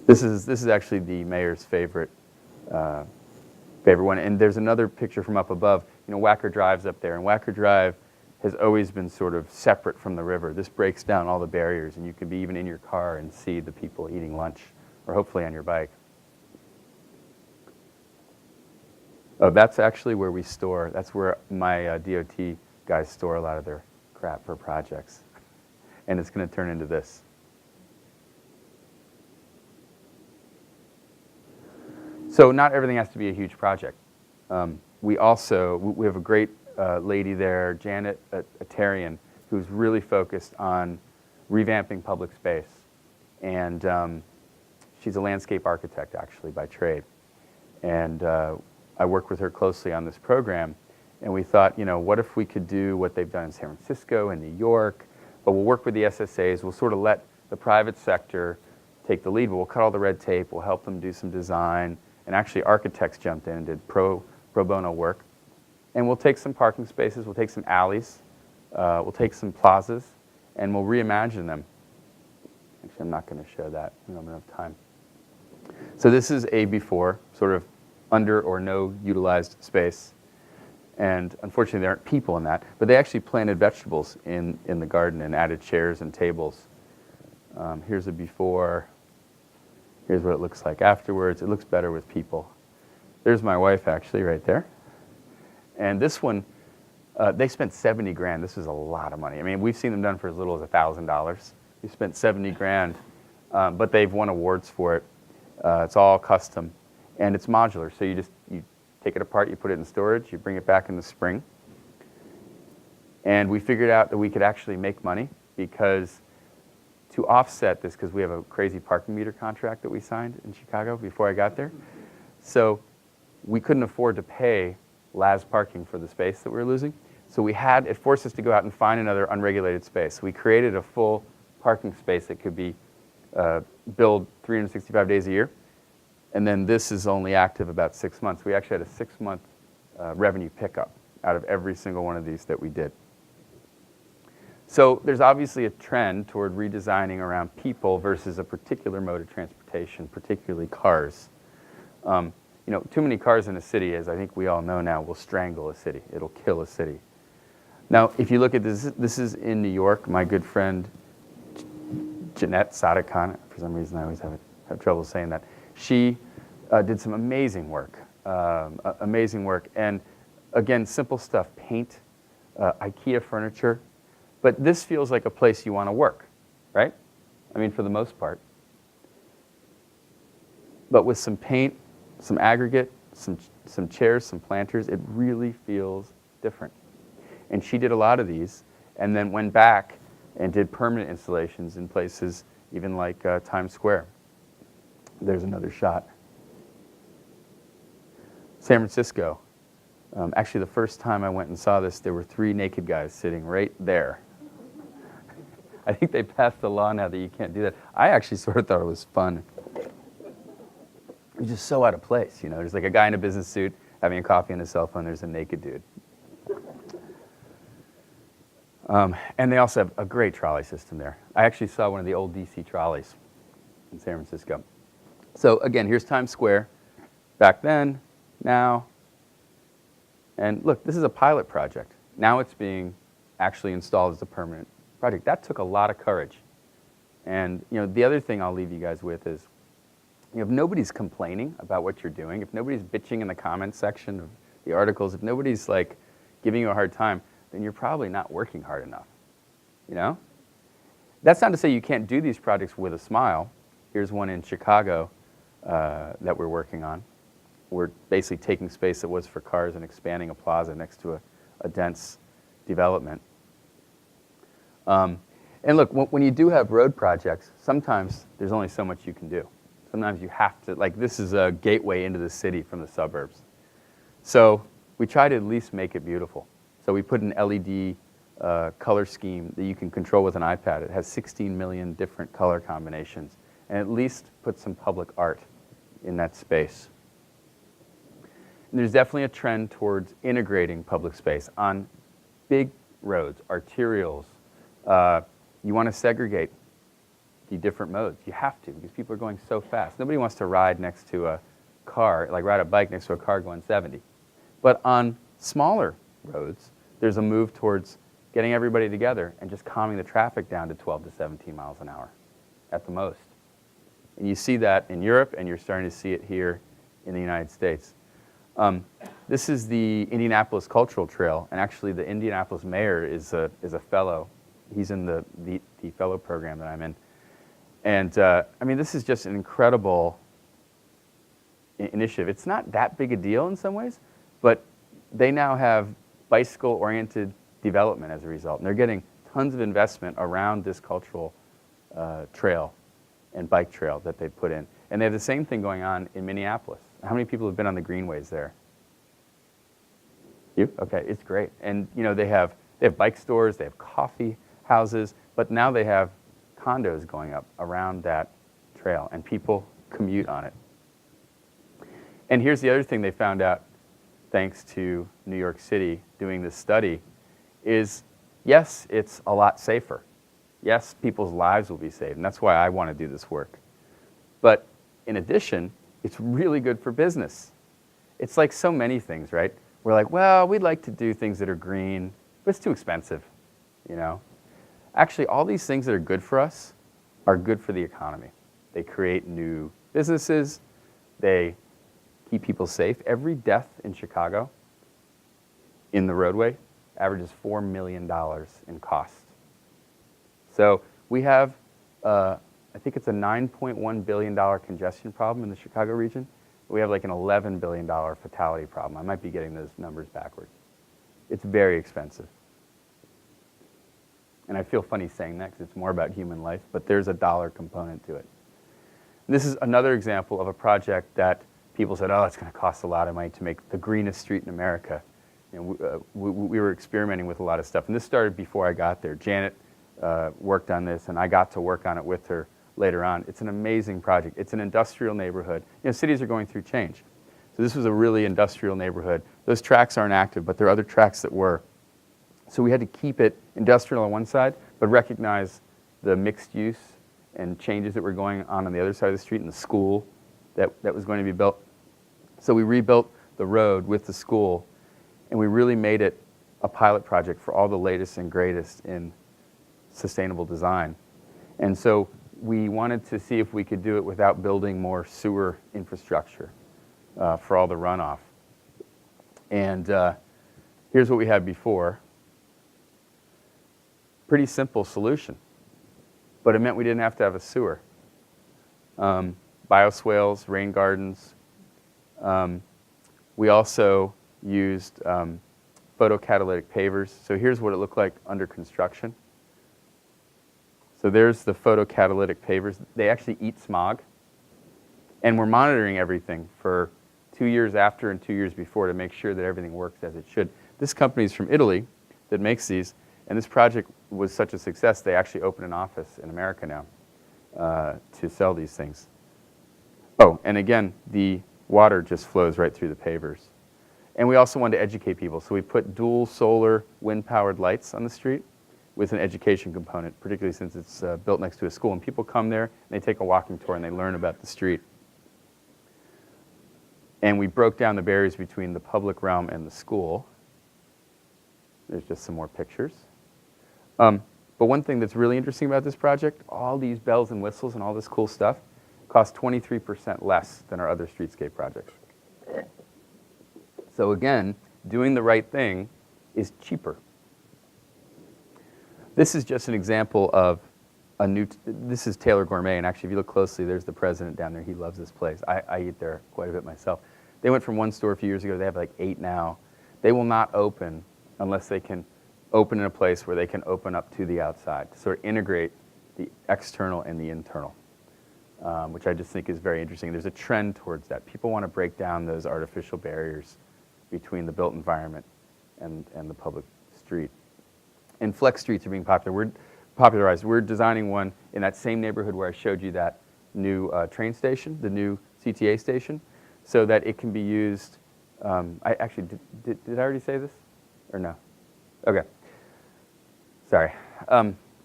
Speaker 1: This is actually the mayor's favorite one. And there's another picture from up above. You know, Wacker Drive's up there, and Wacker Drive has always been sort of separate from the river. This breaks down all the barriers, and you can be even in your car and see the people eating lunch, or hopefully on your bike. Oh, that's actually where we store. That's where my DOT guys store a lot of their crap for projects. And it's going to turn into this. So not everything has to be a huge project. We have a great lady there, Janet Atarian, who's really focused on revamping public space. And she's a landscape architect, actually, by trade. And I work with her closely on this program. And we thought, you know, what if we could do what they've done in San Francisco and New York, but we'll work with the SSAs. We'll sort of let the private sector take the lead, but we'll cut all the red tape. We'll help them do some design. And actually, architects jumped in and did pro bono work. And we'll take some parking spaces. We'll take some alleys. We'll take some plazas, and we'll reimagine them. Actually, I'm not going to show that. We don't have enough time. So this is a before, sort of under or no utilized space. And unfortunately, there aren't people in that. But they actually planted vegetables in the garden and added chairs and tables. Here's a before. Here's what it looks like afterwards. It looks better with people. There's my wife, actually, right there. And this one, they spent 70 grand. This is a lot of money. I mean, we've seen them done for as little as $1,000. We spent 70 grand, but they've won awards for it. It's all custom, and it's modular. So you take it apart, you put it in storage, you bring it back in the spring. And we figured out that we could actually make money because to offset this, because we have a crazy parking meter contract that we signed in Chicago before I got there. So we couldn't afford to pay LAS parking for the space that we were losing. So it forced us to go out and find another unregulated space. We created a full parking space that could be billed 365 days a year. And then this is only active about 6 months. We actually had a 6-month revenue pickup out of every single one of these that we did. So there's obviously a trend toward redesigning around people versus a particular mode of transportation, particularly cars. Too many cars in a city, as I think we all know now, will strangle a city. It'll kill a city. Now, if you look at this is in New York. My good friend Jeanette Sadekhan, for some reason I always have trouble saying that. She did some amazing work, and again, simple stuff, paint, IKEA furniture. But this feels like a place you want to work, right? I mean, for the most part. But with some paint, some aggregate, some chairs, some planters, it really feels different. And she did a lot of these, and then went back and did permanent installations in places even like Times Square. There's another shot. San Francisco. Actually, the first time I went and saw this, there were 3 naked guys sitting right there. I think they passed a law now that you can't do that. I actually sort of thought it was fun. It was just so out of place, There's like a guy in a business suit having a coffee on his cell phone. There's a naked dude. And they also have a great trolley system there. I actually saw one of the old DC trolleys in San Francisco. So again, here's Times Square. Back then, now. And look, this is a pilot project. Now it's being actually installed as a permanent project. That took a lot of courage. And the other thing I'll leave you guys with is, if nobody's complaining about what you're doing, if nobody's bitching in the comments section of the articles, if nobody's like giving you a hard time, then you're probably not working hard enough. That's not to say you can't do these projects with a smile. Here's one in Chicago that we're working on. We're basically taking space that was for cars and expanding a plaza next to a dense development. And look, when you do have road projects, sometimes there's only so much you can do. Sometimes you have to, like this is a gateway into the city from the suburbs. So we try to at least make it beautiful. So we put an LED color scheme that you can control with an iPad. It has 16 million different color combinations, and at least put some public art in that space. And there's definitely a trend towards integrating public space on big roads, arterials. You want to segregate the different modes. You have to, because people are going so fast. Nobody wants to ride next to a car, like ride a bike next to a car going 70. But on smaller roads, there's a move towards getting everybody together and just calming the traffic down to 12 to 17 miles an hour at the most. And you see that in Europe, and you're starting to see it here in the United States. This is the Indianapolis Cultural Trail, and actually the Indianapolis mayor is a fellow. He's in the fellow program that I'm in. And I mean, this is just an incredible initiative. It's not that big a deal in some ways, but they now have bicycle-oriented development as a result. And they're getting tons of investment around this cultural trail and bike trail that they put in. And they have the same thing going on in Minneapolis. How many people have been on the greenways there? You? Okay, it's great. And they have bike stores, they have coffee houses, but now they have condos going up around that trail, and people commute on it. And here's the other thing they found out, thanks to New York City doing this study, is yes, it's a lot safer. Yes, people's lives will be saved, and that's why I want to do this work. But in addition, it's really good for business. It's like so many things, right? We're like, well, we'd like to do things that are green, but it's too expensive, Actually, all these things that are good for us are good for the economy. They create new businesses. They keep people safe. Every death in Chicago in the roadway averages $4 million in cost. So we have, I think it's a $9.1 billion congestion problem in the Chicago region. We have like an $11 billion fatality problem. I might be getting those numbers backwards. It's very expensive. And I feel funny saying that because it's more about human life, but there's a dollar component to it. This is another example of a project that people said, oh, it's going to cost a lot of money to make the greenest street in America. You know, we were experimenting with a lot of stuff. And this started before I got there. Janet worked on this, and I got to work on it with her later on. It's an amazing project. It's an industrial neighborhood. You know, cities are going through change. So this was a really industrial neighborhood. Those tracks aren't active, but there are other tracks that were. So we had to keep it industrial on one side, but recognize the mixed use and changes that were going on the other side of the street and the school that was going to be built. So we rebuilt the road with the school, and we really made it a pilot project for all the latest and greatest in sustainable design. And so we wanted to see if we could do it without building more sewer infrastructure for all the runoff. And here's what we had before. Pretty simple solution, but it meant we didn't have to have a sewer. Bioswales, rain gardens. We also used photocatalytic pavers. So here's what it looked like under construction. So there's the photocatalytic pavers. They actually eat smog. And we're monitoring everything for 2 years after and 2 years before to make sure that everything works as it should. This company is from Italy that makes these, and this project was such a success, they actually opened an office in America now to sell these things. Oh, and again, the water just flows right through the pavers. And we also wanted to educate people, so we put dual solar wind-powered lights on the street with an education component, particularly since it's built next to a school. And people come there, and they take a walking tour, and they learn about the street. And we broke down the barriers between the public realm and the school. There's just some more pictures. But one thing that's really interesting about this project, all these bells and whistles and all this cool stuff cost 23% less than our other streetscape projects. So again, doing the right thing is cheaper. This is just an example of a new, this is Taylor Gourmet, and actually if you look closely, there's the president down there. He loves this place. I eat there quite a bit myself. They went from one store a few years ago, they have like 8 now. They will not open unless they can open in a place where they can open up to the outside, to sort of integrate the external and the internal, which I just think is very interesting. There's a trend towards that. People want to break down those artificial barriers between the built environment and the public street. And flex streets are being popularized. We're designing one in that same neighborhood where I showed you that new train station, the new CTA station, so that it can be used. I actually, did I already say this or no? Okay. Sorry.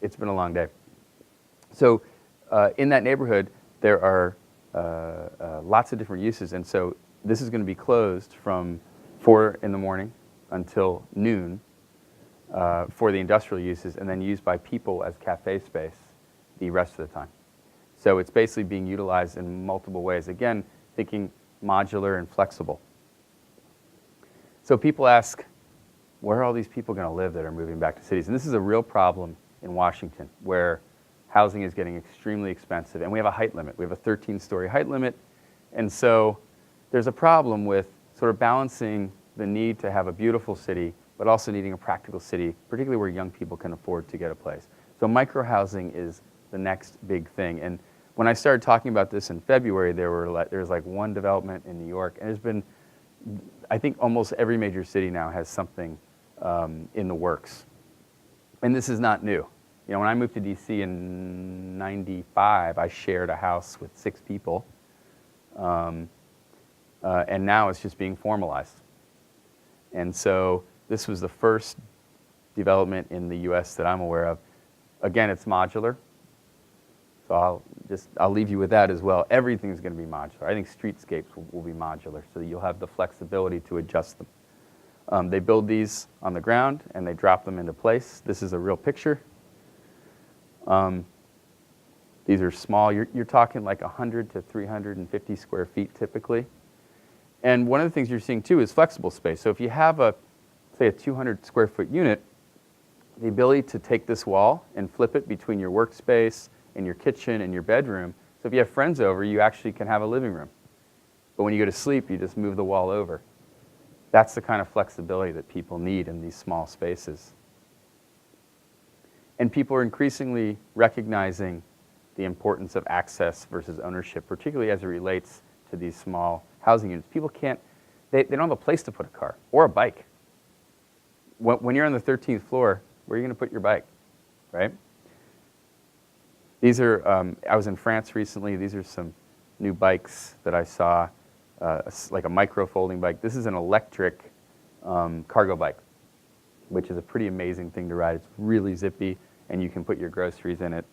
Speaker 1: It's been a long day. So in that neighborhood, there are lots of different uses. And so this is going to be closed from 4 in the morning until noon for the industrial uses, and then used by people as cafe space the rest of the time. So it's basically being utilized in multiple ways. Again, thinking modular and flexible. So people ask, where are all these people going to live that are moving back to cities? And this is a real problem in Washington, where housing is getting extremely expensive, and we have a height limit. We have a 13-story height limit, and so there's a problem with sort of balancing the need to have a beautiful city, but also needing a practical city, particularly where young people can afford to get a place. So microhousing is the next big thing. And when I started talking about this in February, there was like one development in New York, and there's been, I think almost every major city now has something in the works. And this is not new. You know, when I moved to DC in '95, I shared a house with 6 people. And now it's just being formalized. And so this was the first development in the US that I'm aware of. Again, it's modular. So I'll leave you with that as well. Everything's going to be modular. I think streetscapes will be modular, so you'll have the flexibility to adjust them. They build these on the ground, and they drop them into place. This is a real picture. These are small. You're talking like 100 to 350 square feet typically. And one of the things you're seeing, too, is flexible space. So if you have say a 200 square foot unit, the ability to take this wall and flip it between your workspace and your kitchen and your bedroom. So if you have friends over, you actually can have a living room. But when you go to sleep, you just move the wall over. That's the kind of flexibility that people need in these small spaces. And people are increasingly recognizing the importance of access versus ownership, particularly as it relates to these small housing units. People they don't have a place to put a car or a bike. When you're on the 13th floor, where are you going to put your bike, right? These are, I was in France recently. These are some new bikes that I saw, like a micro folding bike. This is an electric cargo bike, which is a pretty amazing thing to ride. It's really zippy, and you can put your groceries in it.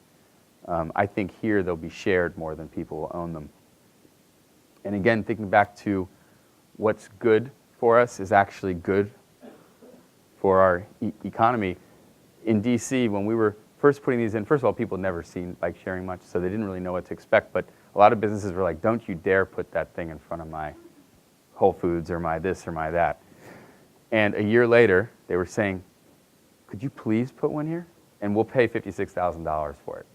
Speaker 1: I think here they'll be shared more than people will own them. And again, thinking back to what's good for us is actually good for our economy. In DC, when we were first putting these in, first of all, people had never seen bike sharing much, so they didn't really know what to expect. But a lot of businesses were like, don't you dare put that thing in front of my Whole Foods or my this or my that. And a year later, they were saying, could you please put one here? And we'll pay $56,000 for it.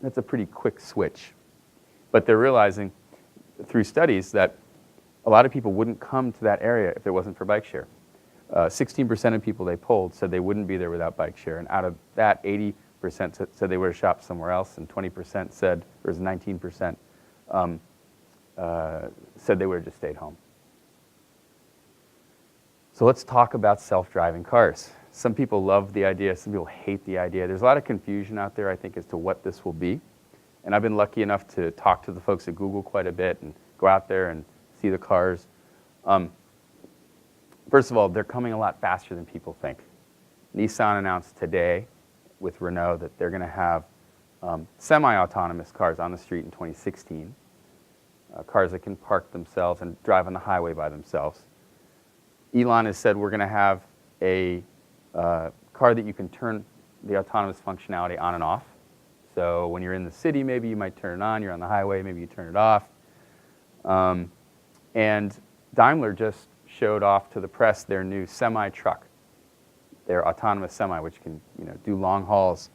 Speaker 1: That's a pretty quick switch. But they're realizing through studies that a lot of people wouldn't come to that area if it wasn't for bike share. 16% of people they polled said they wouldn't be there without bike share. And out of that, 80% said they would have shopped somewhere else, and 20% said, or 19%, said they would have just stayed home. So let's talk about self-driving cars. Some people love the idea, some people hate the idea. There's a lot of confusion out there, I think, as to what this will be. And I've been lucky enough to talk to the folks at Google quite a bit and go out there and see the cars. First of all, they're coming a lot faster than people think. Nissan announced today with Renault that they're going to have semi-autonomous cars on the street in 2016, cars that can park themselves and drive on the highway by themselves. Elon has said we're going to have a car that you can turn the autonomous functionality on and off. So when you're in the city, maybe you might turn it on. You're on the highway, maybe you turn it off. And Daimler just showed off to the press their new semi-truck, their autonomous semi, which can do long hauls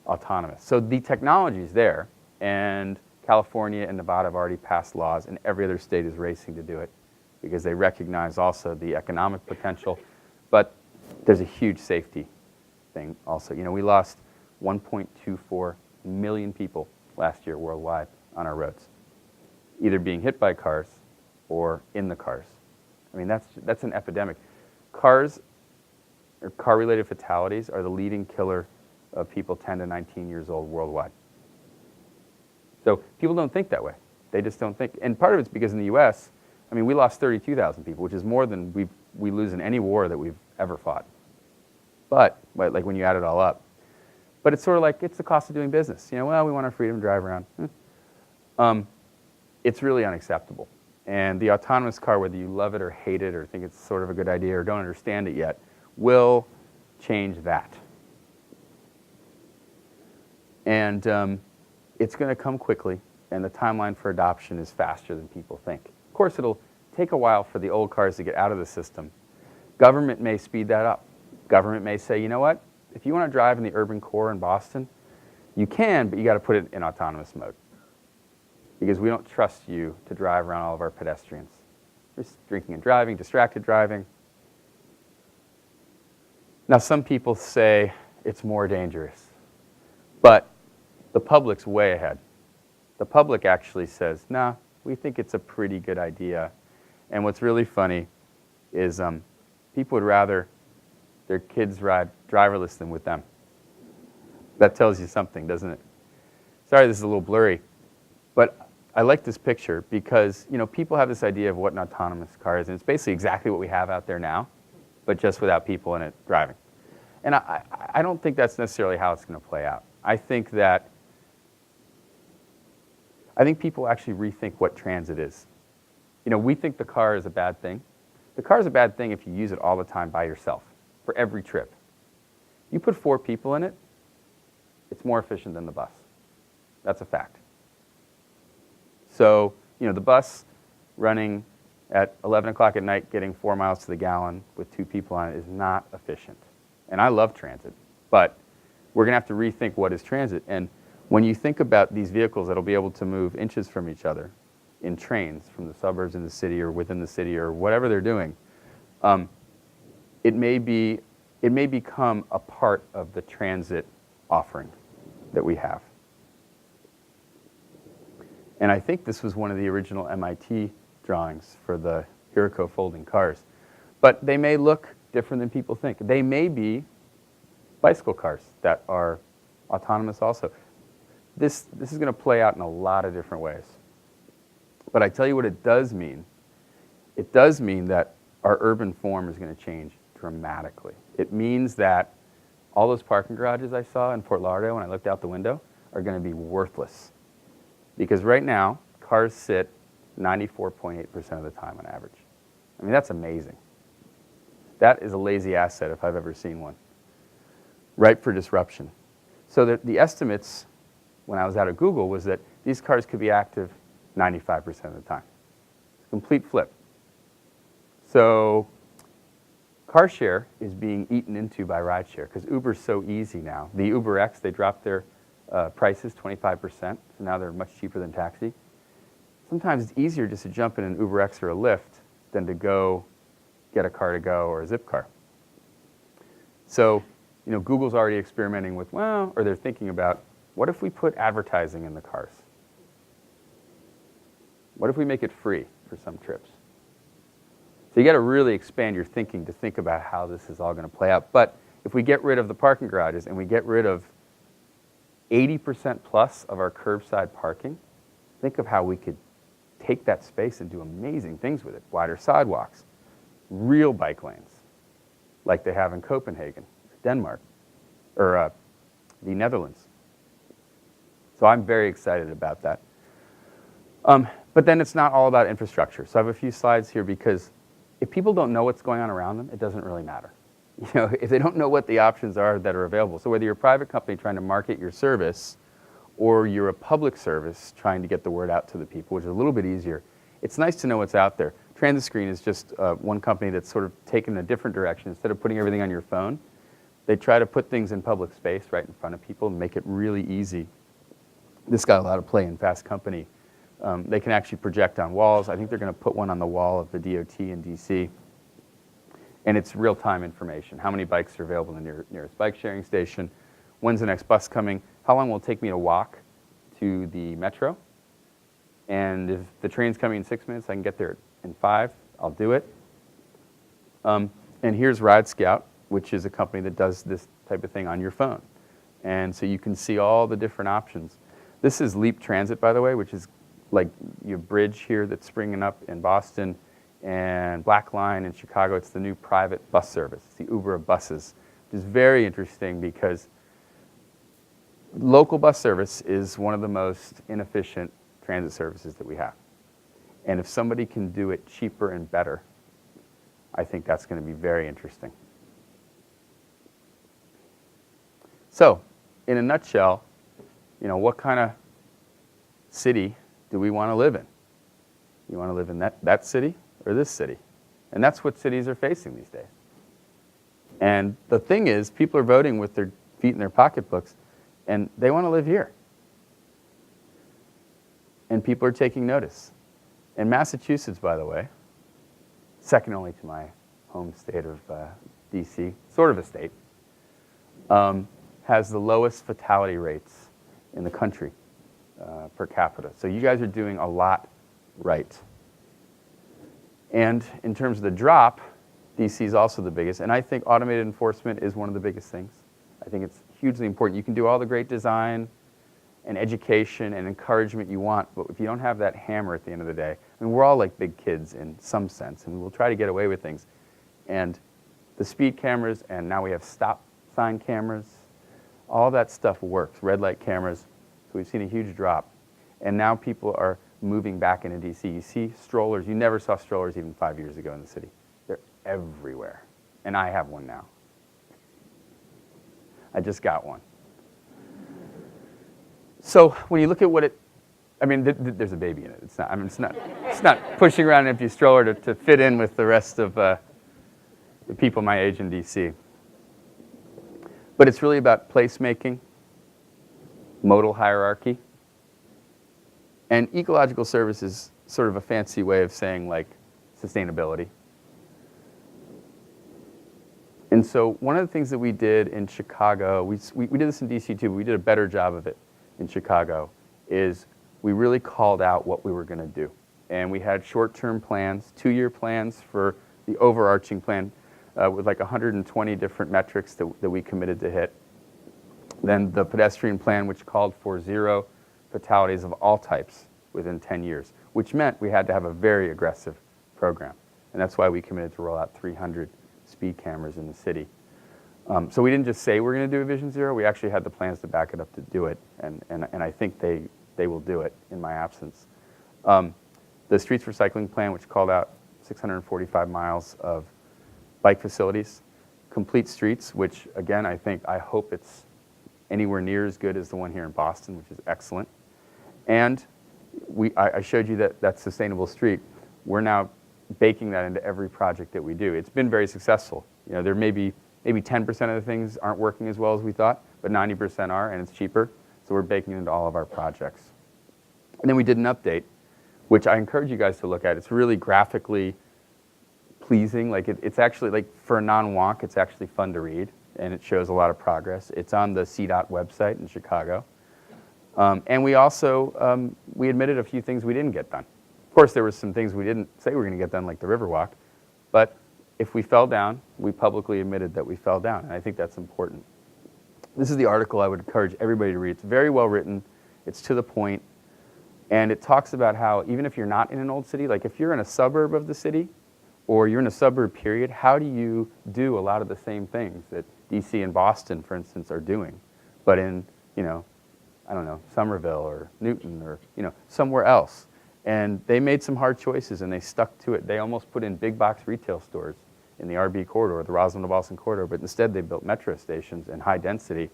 Speaker 1: autonomous. So the technology is there, and California and Nevada have already passed laws, and every other state is racing to do it because they recognize also the economic potential. But there's a huge safety thing also. We lost 1.24 million people last year worldwide on our roads, either being hit by cars or in the cars. I mean, that's an epidemic. Cars or car-related fatalities are the leading killer of people 10 to 19 years old worldwide. So people don't think that way. They just don't think. And part of it's because in the U.S., I mean, we lost 32,000 people, which is more than we lose in any war that we've ever fought. But like when you add it all up. But it's sort of like, it's the cost of doing business. Well, we want our freedom to drive around. It's really unacceptable. And the autonomous car, whether you love it or hate it or think it's sort of a good idea or don't understand it yet, will change that. And it's going to come quickly, and the timeline for adoption is faster than people think. Of course, it'll take a while for the old cars to get out of the system. Government may speed that up. Government may say, you know what? If you want to drive in the urban core in Boston, you can, but you got to put it in autonomous mode, because we don't trust you to drive around all of our pedestrians. There's drinking and driving, distracted driving. Now, some people say it's more dangerous, but the public's way ahead. The public actually says, nah, we think it's a pretty good idea. And what's really funny is people would rather their kids ride driverless than with them. That tells you something, doesn't it? Sorry, this is a little blurry, but I like this picture because people have this idea of what an autonomous car is, and it's basically exactly what we have out there now, but just without people in it driving. And I don't think that's necessarily how it's going to play out. I think people actually rethink what transit is. We think the car is a bad thing. The car is a bad thing if you use it all the time by yourself for every trip. You put 4 people in it, it's more efficient than the bus. That's a fact. So, the bus running at 11 o'clock at night getting 4 miles to the gallon with 2 people on it is not efficient. And I love transit, but we're going to have to rethink what is transit. And when you think about these vehicles that'll be able to move inches from each other in trains from the suburbs in the city or within the city or whatever they're doing, it may be it may become a part of the transit offering that we have. And I think this was one of the original MIT drawings for the Hiraco folding cars. But they may look different than people think. They may be bicycle cars that are autonomous also. This is going to play out in a lot of different ways. But I tell you what it does mean. It does mean that our urban form is going to change dramatically. It means that all those parking garages I saw in Fort Lauderdale when I looked out the window are going to be worthless. Because right now, cars sit 94.8% of the time on average. I mean, that's amazing. That is a lazy asset if I've ever seen one. Ripe for disruption. So the estimates when I was out at Google was that these cars could be active 95% of the time. It's a complete flip. So car share is being eaten into by rideshare because Uber's so easy now. The UberX, they dropped their prices 25%, so now they're much cheaper than taxi. Sometimes it's easier just to jump in an UberX or a Lyft than to go get a car-to-go or a Zipcar. So, you know, Google's already experimenting with, well, or they're thinking about, what if we put advertising in the cars? What if we make it free for some trips? So you got to really expand your thinking to think about how this is all going to play out. But if we get rid of the parking garages and we get rid of 80% plus of our curbside parking, think of how we could take that space and do amazing things with it. Wider sidewalks, real bike lanes, like they have in Copenhagen, Denmark, or the Netherlands. So I'm very excited about that. But then it's not all about infrastructure. So I have a few slides here because if people don't know what's going on around them, it doesn't really matter. You know, if they don't know what the options are that are available. So whether you're a private company trying to market your service or you're a public service trying to get the word out to the people, which is a little bit easier, it's nice to know what's out there. Transit Screen is just one company that's sort of taken a different direction. Instead of putting everything on your phone, they try to put things in public space right in front of people and make it really easy. This got a lot of play in Fast Company. They can actually project on walls. I think they're going to put one on the wall of the DOT in DC. And it's real-time information. How many bikes are available in the nearest bike sharing station? When's the next bus coming? How long will it take me to walk to the metro? And if the train's coming in 6 minutes, I can get there in 5. I'll do it. And here's Ride Scout, which is a company that does this type of thing on your phone. And so you can see all the different options. This is Leap Transit, by the way, which is like your bridge here that's springing up in Boston, and Black Line in Chicago. It's the new private bus service. It's the Uber of buses, which is very interesting because local bus service is one of the most inefficient transit services that we have. And if somebody can do it cheaper and better, I think that's going to be very interesting. So, in a nutshell, you know, what kind of city do we want to live in? You want to live in that city or this city? And that's what cities are facing these days. And the thing is, people are voting with their feet in their pocketbooks, and they want to live here. And people are taking notice. And Massachusetts, by the way, second only to my home state of DC, sort of a state, has the lowest fatality rates in the country per capita. So you guys are doing a lot right. And in terms of the drop, DC is also the biggest. And I think automated enforcement is one of the biggest things. I think it's hugely important. You can do all the great design and education and encouragement you want, but if you don't have that hammer at the end of the day, I mean, we're all like big kids in some sense, and we'll try to get away with things. And the speed cameras, and now we have stop sign cameras, all that stuff works, red light cameras. So we've seen a huge drop. And now people are moving back into DC. You see strollers. You never saw strollers even 5 years ago in the city. They're everywhere. And I have one now. I just got one. So when you look at what it, I mean, there's a baby in it. It's not, I mean, it's not pushing around an empty stroller to fit in with the rest of the people my age in DC. But it's really about placemaking, modal hierarchy, and ecological service is sort of a fancy way of saying like sustainability. And And so one of the things that we did in Chicago, we did this in DC too, but we did a better job of it in Chicago, is we really called out what we were going to do. And we had short-term plans, 2-year plans for the overarching plan with like 120 different metrics that we committed to hit. Then the pedestrian plan, which called for 0 fatalities of all types within 10 years, which meant we had to have a very aggressive program. And that's why we committed to roll out 300 speed cameras in the city. So we didn't just say we're going to do a Vision Zero, we actually had the plans to back it up to do it, and I think they will do it in my absence. The Streets Recycling Plan, which called out 645 miles of bike facilities, complete streets, which again, I hope it's anywhere near as good as the one here in Boston, which is excellent. And I showed you that sustainable street. We're now baking that into every project that we do. It's been very successful. You know, there may be maybe 10% of the things aren't working as well as we thought, but 90% are, and it's cheaper. So we're baking it into all of our projects. And then we did an update, which I encourage you guys to look at. It's really graphically pleasing. Like it's actually, like for a non-wonk, it's actually fun to read, and it shows a lot of progress. It's on the CDOT website in Chicago. And we also, we admitted a few things we didn't get done. Of course, there were some things we didn't say we were going to get done, like the Riverwalk, but if we fell down, we publicly admitted that we fell down, and I think that's important. This is the article I would encourage everybody to read. It's very well written, it's to the point, and it talks about how even if you're not in an old city, like if you're in a suburb of the city, or you're in a suburb period, how do you do a lot of the same things that DC and Boston, for instance, are doing, but in, you know, I don't know, Somerville or Newton or, you know, somewhere else. And they made some hard choices, and they stuck to it. They almost put in big box retail stores in the RB corridor, the Roslyn to Boston corridor, but instead they built metro stations in high density,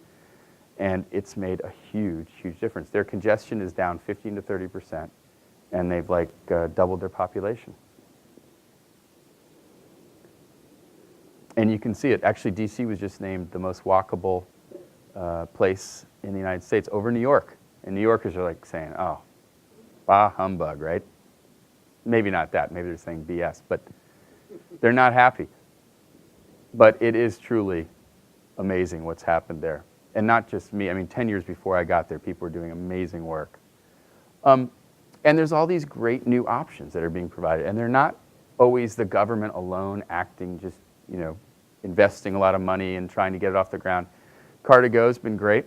Speaker 1: and it's made a huge, huge difference. Their congestion is down 15 to 30%, and they've like doubled their population. And you can see it. Actually, DC was just named the most walkable place in the United States over New York. And New Yorkers are like saying, oh, bah humbug, right? Maybe not that, maybe they're saying BS, but they're not happy. But it is truly amazing what's happened there. And not just me, I mean, 10 years before I got there, people were doing amazing work. And there's all these great new options that are being provided, and they're not always the government alone acting, just, you know, investing a lot of money and trying to get it off the ground. Car2Go's been great.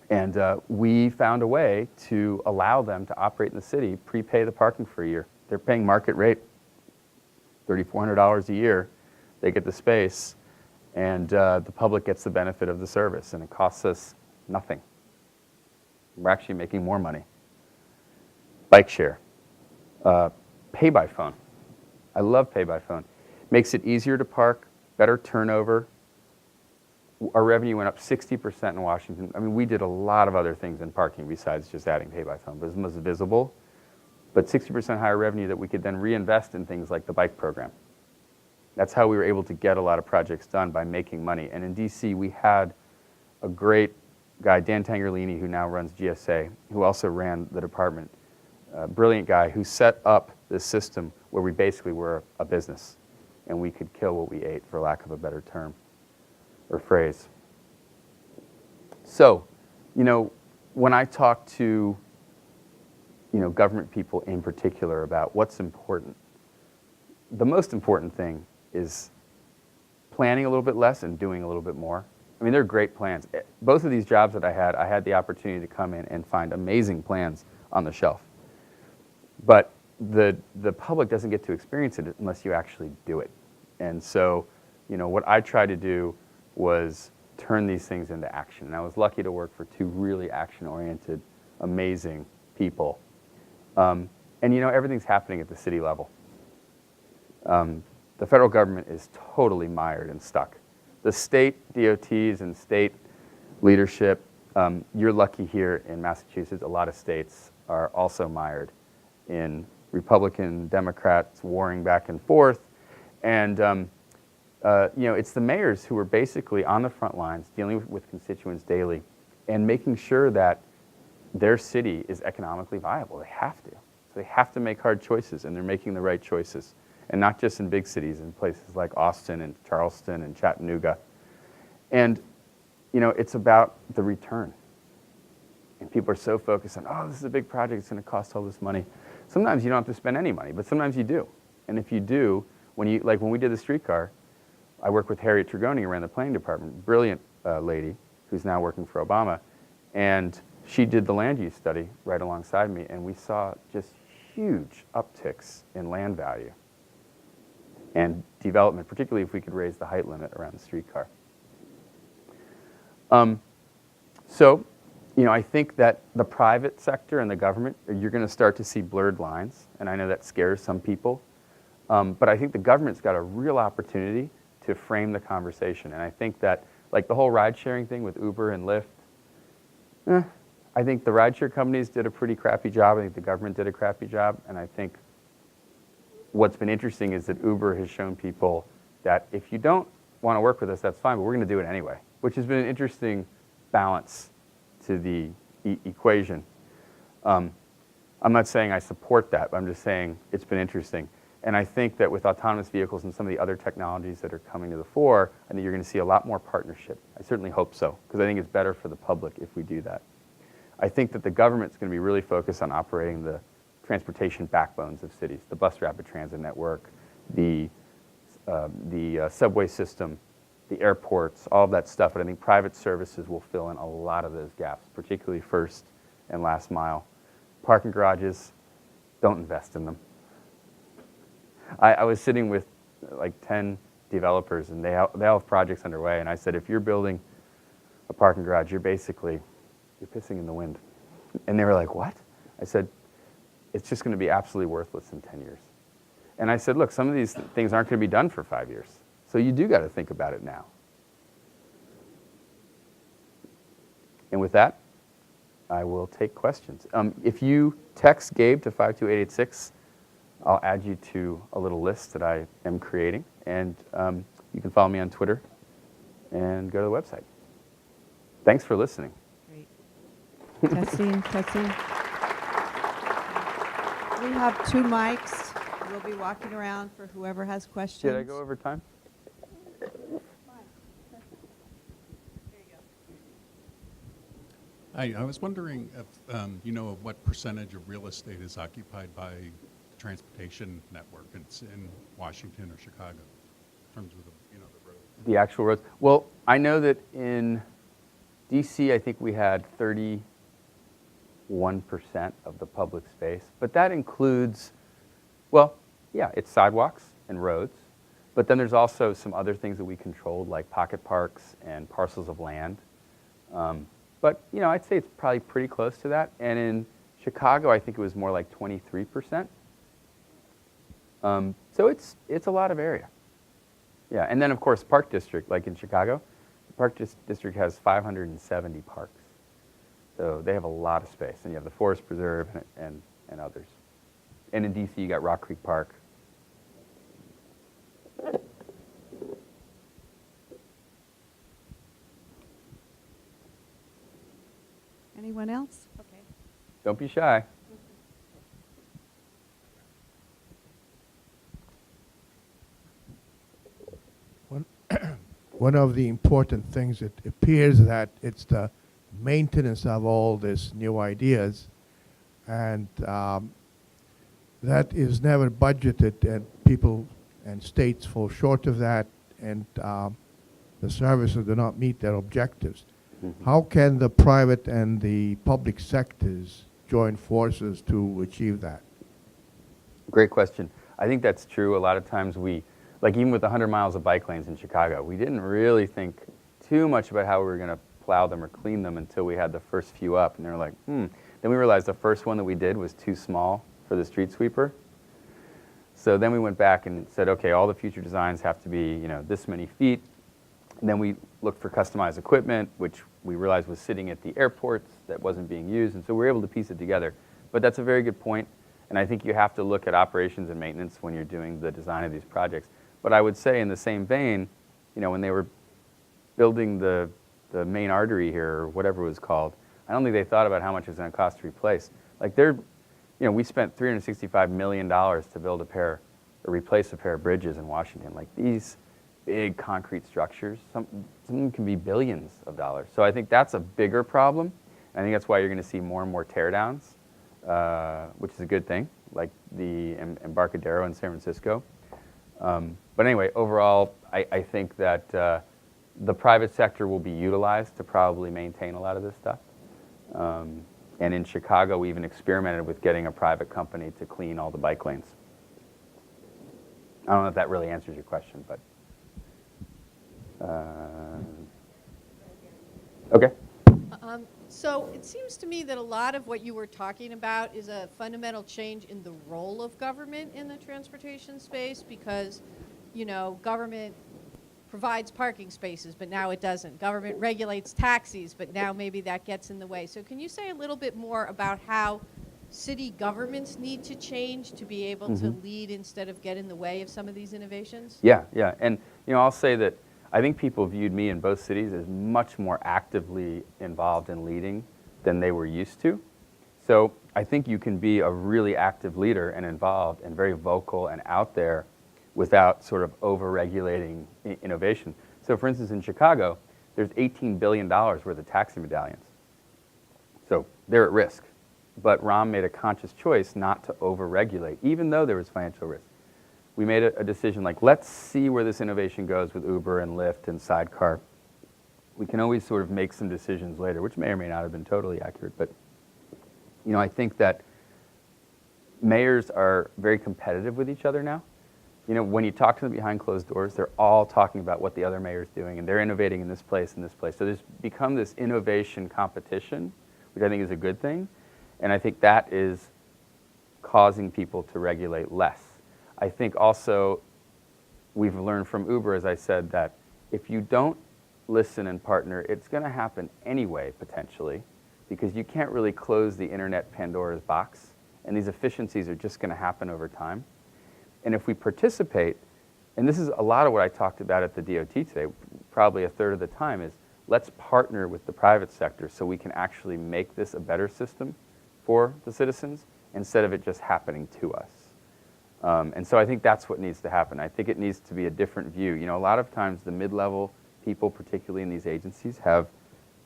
Speaker 1: And we found a way to allow them to operate in the city, prepay the parking for a year. They're paying market rate, $3,400 a year. They get the space, and the public gets the benefit of the service, and it costs us nothing. We're actually making more money. Bike share, pay by phone. I love pay by phone. Makes it easier to park, better turnover. Our revenue went up 60% in Washington. I mean, we did a lot of other things in parking besides just adding pay by phone, but it was most visible. But 60% higher revenue that we could then reinvest in things like the bike program. That's how we were able to get a lot of projects done, by making money. And in DC, we had a great guy, Dan Tangerlini, who now runs GSA, who also ran the department. A brilliant guy who set up this system where we basically were a business, and we could kill what we ate, for lack of a better term or phrase. So, you know, when I talk to, you know, government people in particular about what's important, the most important thing is planning a little bit less and doing a little bit more. I mean, they're great plans. Both of these jobs that I had the opportunity to come in and find amazing plans on the shelf. But the public doesn't get to experience it unless you actually do it. And so, you know, what I try to do was turn these things into action. And I was lucky to work for two really action-oriented, amazing people. And you know, everything's happening at the city level. The federal government is totally mired and stuck. The state DOTs and state leadership, you're lucky here in Massachusetts. A lot of states are also mired in Republican, Democrats warring back and forth. And you know, it's the mayors who are basically on the front lines, dealing with constituents daily, and making sure that their city is economically viable. They have to. So they have to make hard choices, and they're making the right choices. and not just in big cities, in places like Austin and Charleston and Chattanooga. And it's about the return. And people are so focused on, oh, this is a big project, it's going to cost all this money. Sometimes you don't have to spend any money, but sometimes you do. And if you do, when we did the streetcar, I worked with Harriet Trigoni, who ran the planning department, brilliant lady, who's now working for Obama. And she did the land use study right alongside me, and we saw just huge upticks in land value and development, particularly if we could raise the height limit around the streetcar. So, I think that the private sector and the government, you're going to start to see blurred lines, and I know that scares some people. But I think the government's got a real opportunity to frame the conversation. And I think that, like the whole ride-sharing thing with Uber and Lyft, I think the ride-share companies did a pretty crappy job. I think the government did a crappy job. And I think what's been interesting is that Uber has shown people that if you don't want to work with us, that's fine, but we're going to do it anyway, which has been an interesting balance to the equation. I'm not saying I support that, but I'm just saying it's been interesting. And I think that with autonomous vehicles and some of the other technologies that are coming to the fore, I think you're going to see a lot more partnership. I certainly hope so, because I think it's better for the public if we do that. I think that the government's going to be really focused on operating the transportation backbones of cities, the bus rapid transit network, the subway system, the airports, all of that stuff. But I think private services will fill in a lot of those gaps, particularly first and last mile. Parking garages, don't invest in them. I was sitting with like 10 developers, and they all have projects underway, and I said, if you're building a parking garage, you're pissing in the wind. And they were like, what? I said, it's just going to be absolutely worthless in 10 years. And I said, look, some of these things aren't going to be done for 5 years. So you do got to think about it now. And with that, I will take questions. If you text Gabe to 52886, I'll add you to a little list that I am creating. And you can follow me on Twitter and go to the website. Thanks for listening.
Speaker 2: Great. Testing. We have 2 mics. We'll be walking around for whoever has questions.
Speaker 1: Did I go over time?
Speaker 3: I was wondering if you know what percentage of real estate is occupied by the transportation network in Washington or Chicago, in terms of the roads.
Speaker 1: The actual roads. Well, I know that in DC, I think we had 31% of the public space, but that includes, well, yeah, it's sidewalks and roads, but then there's also some other things that we controlled, like pocket parks and parcels of land. But I'd say it's probably pretty close to that. And in Chicago, I think it was more like 23%. So it's a lot of area. Yeah, and then of course Park District, like in Chicago, the Park District has 570 parks. So they have a lot of space. And you have the Forest Preserve and others. And in DC, you got Rock Creek Park.
Speaker 2: Anyone else? Okay.
Speaker 1: Don't be shy.
Speaker 4: One of the important things, it appears that it's the maintenance of all these new ideas, and that is never budgeted, and people and states fall short of that, and the services do not meet their objectives. Mm-hmm. How can the private and the public sectors join forces to achieve that?
Speaker 1: Great question. I think that's true. A lot of times like even with 100 miles of bike lanes in Chicago, we didn't really think too much about how we were going to plow them or clean them until we had the first few up. And they were like, Then we realized the first one that we did was too small for the street sweeper. So then we went back and said, okay, all the future designs have to be, this many feet. And then we looked for customized equipment, which we realized was sitting at the airports that wasn't being used. And so we were able to piece it together. But that's a very good point. And I think you have to look at operations and maintenance when you're doing the design of these projects. But I would say in the same vein, when they were building the main artery here, or whatever it was called, I don't think they thought about how much it was going to cost to replace. Like we spent $365 million to build a pair or replace a pair of bridges in Washington. Like these big concrete structures, some of them can be billions of dollars. So I think that's a bigger problem. I think that's why you're going to see more and more teardowns, which is a good thing, like the Embarcadero in San Francisco. But anyway, overall, I think that the private sector will be utilized to probably maintain a lot of this stuff. And in Chicago, we even experimented with getting a private company to clean all the bike lanes. I don't know if that really answers your question, but okay.
Speaker 5: So it seems to me that a lot of what you were talking about is a fundamental change in the role of government in the transportation space because, you know, government provides parking spaces, but now it doesn't. Government regulates taxis, but now maybe that gets in the way. So can you say a little bit more about how city governments need to change to be able to lead instead of get in the way of some of these innovations?
Speaker 1: Yeah, yeah. And, you know, I'll say that I think people viewed me in both cities as much more actively involved in leading than they were used to. So I think you can be a really active leader and involved and very vocal and out there without sort of over-regulating innovation. So for instance, in Chicago, there's $18 billion worth of taxi medallions. So they're at risk. But Rahm made a conscious choice not to over-regulate, even though there was financial risk. We made a decision like, let's see where this innovation goes with Uber and Lyft and Sidecar. We can always sort of make some decisions later, which may or may not have been totally accurate. But, you know, I think that mayors are very competitive with each other now. You know, when you talk to them behind closed doors, they're all talking about what the other mayor's doing, and they're innovating in this place and this place. So there's become this innovation competition, which I think is a good thing. And I think that is causing people to regulate less. I think also we've learned from Uber, as I said, that if you don't listen and partner, it's going to happen anyway, potentially, because you can't really close the internet Pandora's box, and these efficiencies are just going to happen over time. And if we participate, and this is a lot of what I talked about at the DOT today, probably a third of the time, is let's partner with the private sector so we can actually make this a better system for the citizens instead of it just happening to us. And so I think that's what needs to happen. I think it needs to be a different view. You know, a lot of times the mid-level people, particularly in these agencies, have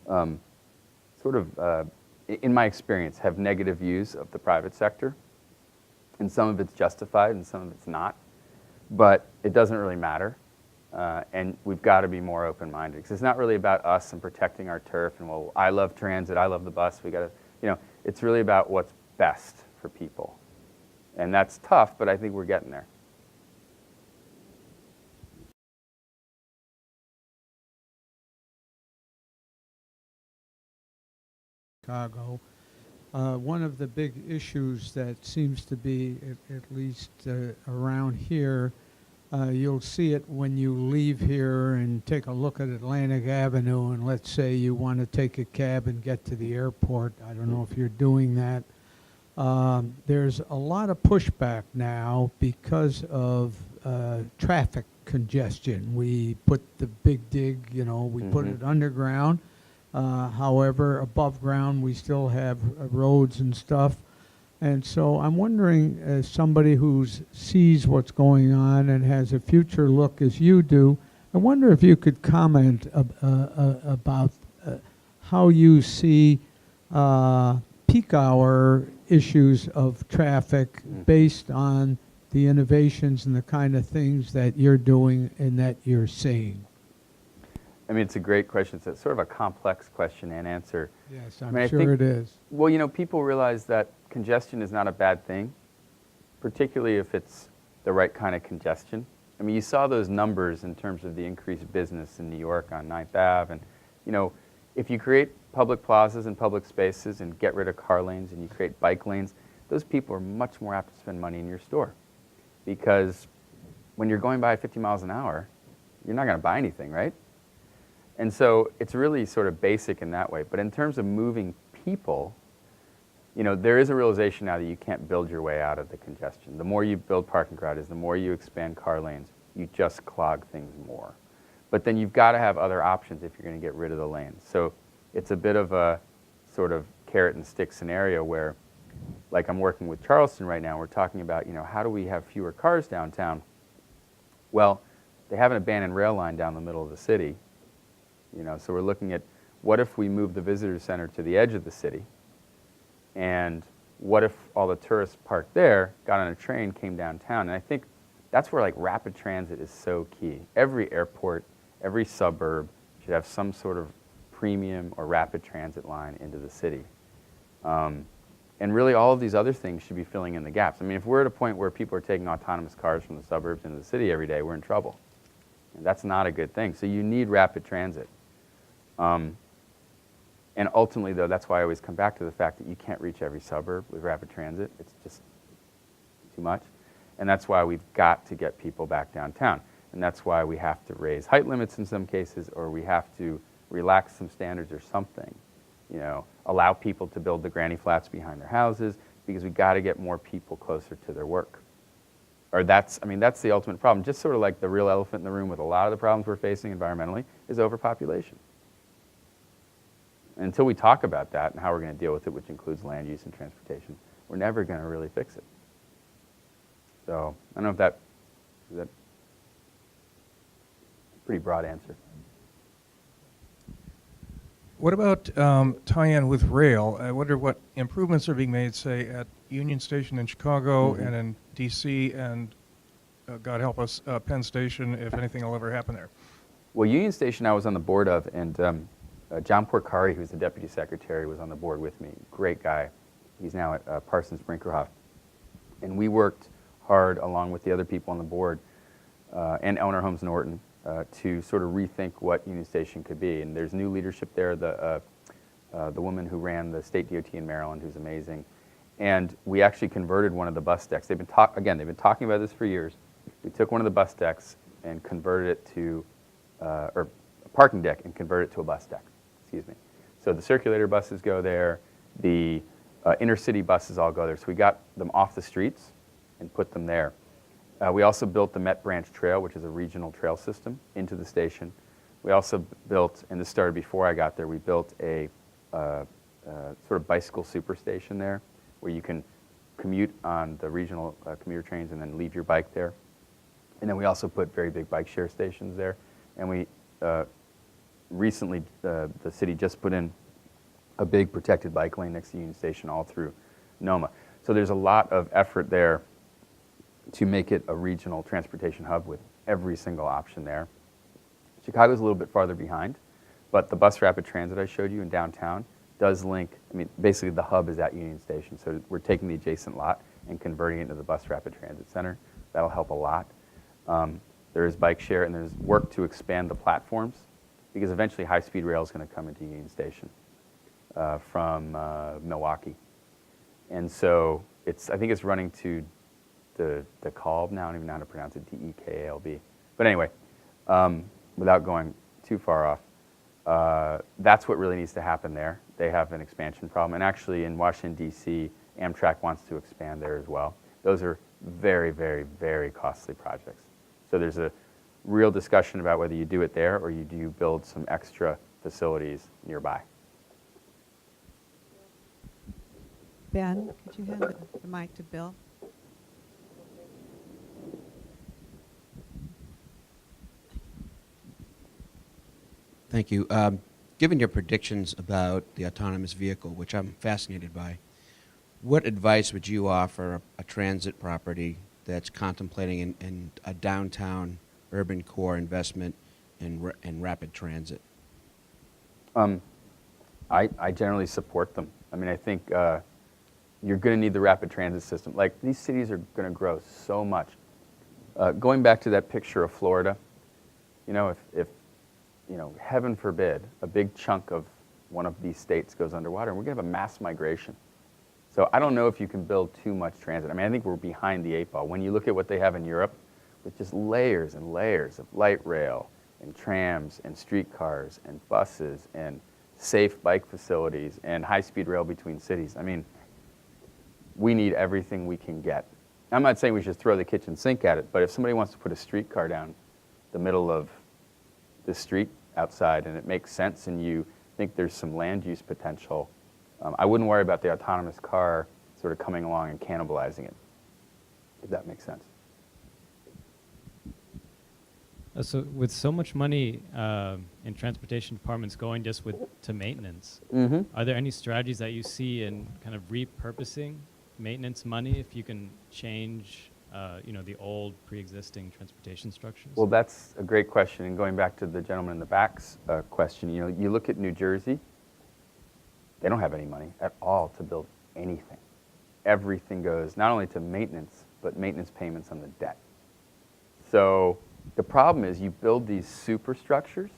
Speaker 1: in my experience, have negative views of the private sector. And some of it's justified and some of it's not. But it doesn't really matter. And we've got to be more open-minded. Because it's not really about us and protecting our turf and, well, I love transit, I love the bus. We got to, you know, it's really about what's best for people. And that's tough, but I think we're getting there.
Speaker 6: Chicago. One of the big issues that seems to be, at least around here, you'll see it when you leave here and take a look at Atlantic Avenue, and let's say you want to take a cab and get to the airport. I don't know if you're doing that. There's a lot of pushback now because of traffic congestion. We put the big dig, you know, we put it underground. However, above ground, we still have roads and stuff. And so I'm wondering, as somebody who sees what's going on and has a future look as you do, I wonder if you could comment about how you see peak hour issues of traffic based on the innovations and the kind of things that you're doing and that you're seeing.
Speaker 1: I mean, it's a great question. It's sort of a complex question and answer.
Speaker 6: Yes,
Speaker 1: I
Speaker 6: I'm
Speaker 1: mean, I
Speaker 6: sure
Speaker 1: think,
Speaker 6: it is.
Speaker 1: Well, you know, people realize that congestion is not a bad thing, particularly if it's the right kind of congestion. I mean, you saw those numbers in terms of the increased business in New York on 9th Ave. And, you know, if you create public plazas and public spaces and get rid of car lanes and you create bike lanes, those people are much more apt to spend money in your store. Because when you're going by 50 miles an hour, you're not going to buy anything, right? And so it's really sort of basic in that way. But in terms of moving people, you know, there is a realization now that you can't build your way out of the congestion. The more you build parking garages, the more you expand car lanes, you just clog things more. But then you've got to have other options if you're going to get rid of the lanes. So it's a bit of a sort of carrot and stick scenario where like I'm working with Charleston right now. We're talking about, how do we have fewer cars downtown? Well, they have an abandoned rail line down the middle of the city. So we're looking at what if we move the visitor center to the edge of the city, and what if all the tourists parked there, got on a train, came downtown? And I think that's where like rapid transit is so key. Every airport, every suburb should have some sort of premium or rapid transit line into the city. And really all of these other things should be filling in the gaps. I mean, if we're at a point where people are taking autonomous cars from the suburbs into the city every day, we're in trouble. And that's not a good thing. So you need rapid transit. And ultimately, though, that's why I always come back to the fact that you can't reach every suburb with rapid transit. It's just too much. And that's why we've got to get people back downtown. And that's why we have to raise height limits in some cases, or we have to relax some standards or something. Allow people to build the granny flats behind their houses, because we got to get more people closer to their work. Or that's the ultimate problem. Just sort of like the real elephant in the room with a lot of the problems we're facing environmentally is overpopulation. And until we talk about that and how we're going to deal with it, which includes land use and transportation, we're never going to really fix it. So I don't know if is that a pretty broad answer.
Speaker 7: What about tie-in with rail? I wonder what improvements are being made, say, at Union Station in Chicago and in D.C. and, God help us, Penn Station, if anything will ever happen there.
Speaker 1: Well, Union Station I was on the board of, and John Porcari, who's the deputy secretary, was on the board with me. Great guy. He's now at Parsons Brinkerhoff. And we worked hard along with the other people on the board and Eleanor Holmes Norton to sort of rethink what Union Station could be. And there's new leadership there. The woman who ran the state DOT in Maryland, who's amazing. And we actually converted one of the bus decks. They've been talking about this for years. We took one of the bus decks and converted it to, or a parking deck and converted it to a bus deck. Excuse me. So the circulator buses go there. The inner city buses all go there. So we got them off the streets and put them there. We also built the Met Branch Trail, which is a regional trail system, into the station. We also built, and this started before I got there, we built a sort of bicycle superstation there where you can commute on the regional commuter trains and then leave your bike there. And then we also put very big bike share stations there. And we recently, the city just put in a big protected bike lane next to Union Station all through NOMA. So there's a lot of effort there to make it a regional transportation hub with every single option there. Chicago's a little bit farther behind, but the bus rapid transit I showed you in downtown does link, basically the hub is at Union Station, so we're taking the adjacent lot and converting it into the bus rapid transit center. That'll help a lot. There is bike share, and there's work to expand the platforms, because eventually high-speed rail is going to come into Union Station from Milwaukee. And so I think it's running to the DeKalb now. I don't even know how to pronounce it, D-E-K-A-L-B. But anyway, without going too far off, that's what really needs to happen there. They have an expansion problem. And actually in Washington, D.C., Amtrak wants to expand there as well. Those are very, very, very costly projects. So there's a real discussion about whether you do it there or do you build some extra facilities nearby.
Speaker 2: Ben, could you hand the mic to Bill?
Speaker 8: Thank you. Given your predictions about the autonomous vehicle, which I'm fascinated by, what advice would you offer a transit property that's contemplating in a downtown urban core investment in rapid transit?
Speaker 1: I generally support them. I think you're going to need the rapid transit system. Like, these cities are going to grow so much. Going back to that picture of Florida, if heaven forbid, a big chunk of one of these states goes underwater, and we're going to have a mass migration. So I don't know if you can build too much transit. I think we're behind the 8 ball. When you look at what they have in Europe, with just layers and layers of light rail and trams and streetcars and buses and safe bike facilities and high-speed rail between cities. We need everything we can get. I'm not saying we should throw the kitchen sink at it, but if somebody wants to put a streetcar down the middle of the street outside and it makes sense and you think there's some land use potential, I wouldn't worry about the autonomous car sort of coming along and cannibalizing it, if that makes sense.
Speaker 9: So with so much money in transportation departments going just to maintenance, are there any strategies that you see in kind of repurposing maintenance money if you can change, the old pre-existing transportation structures?
Speaker 1: Well, that's a great question. And going back to the gentleman in the back's question, you look at New Jersey, they don't have any money at all to build anything. Everything goes not only to maintenance, but maintenance payments on the debt. So the problem is you build these superstructures,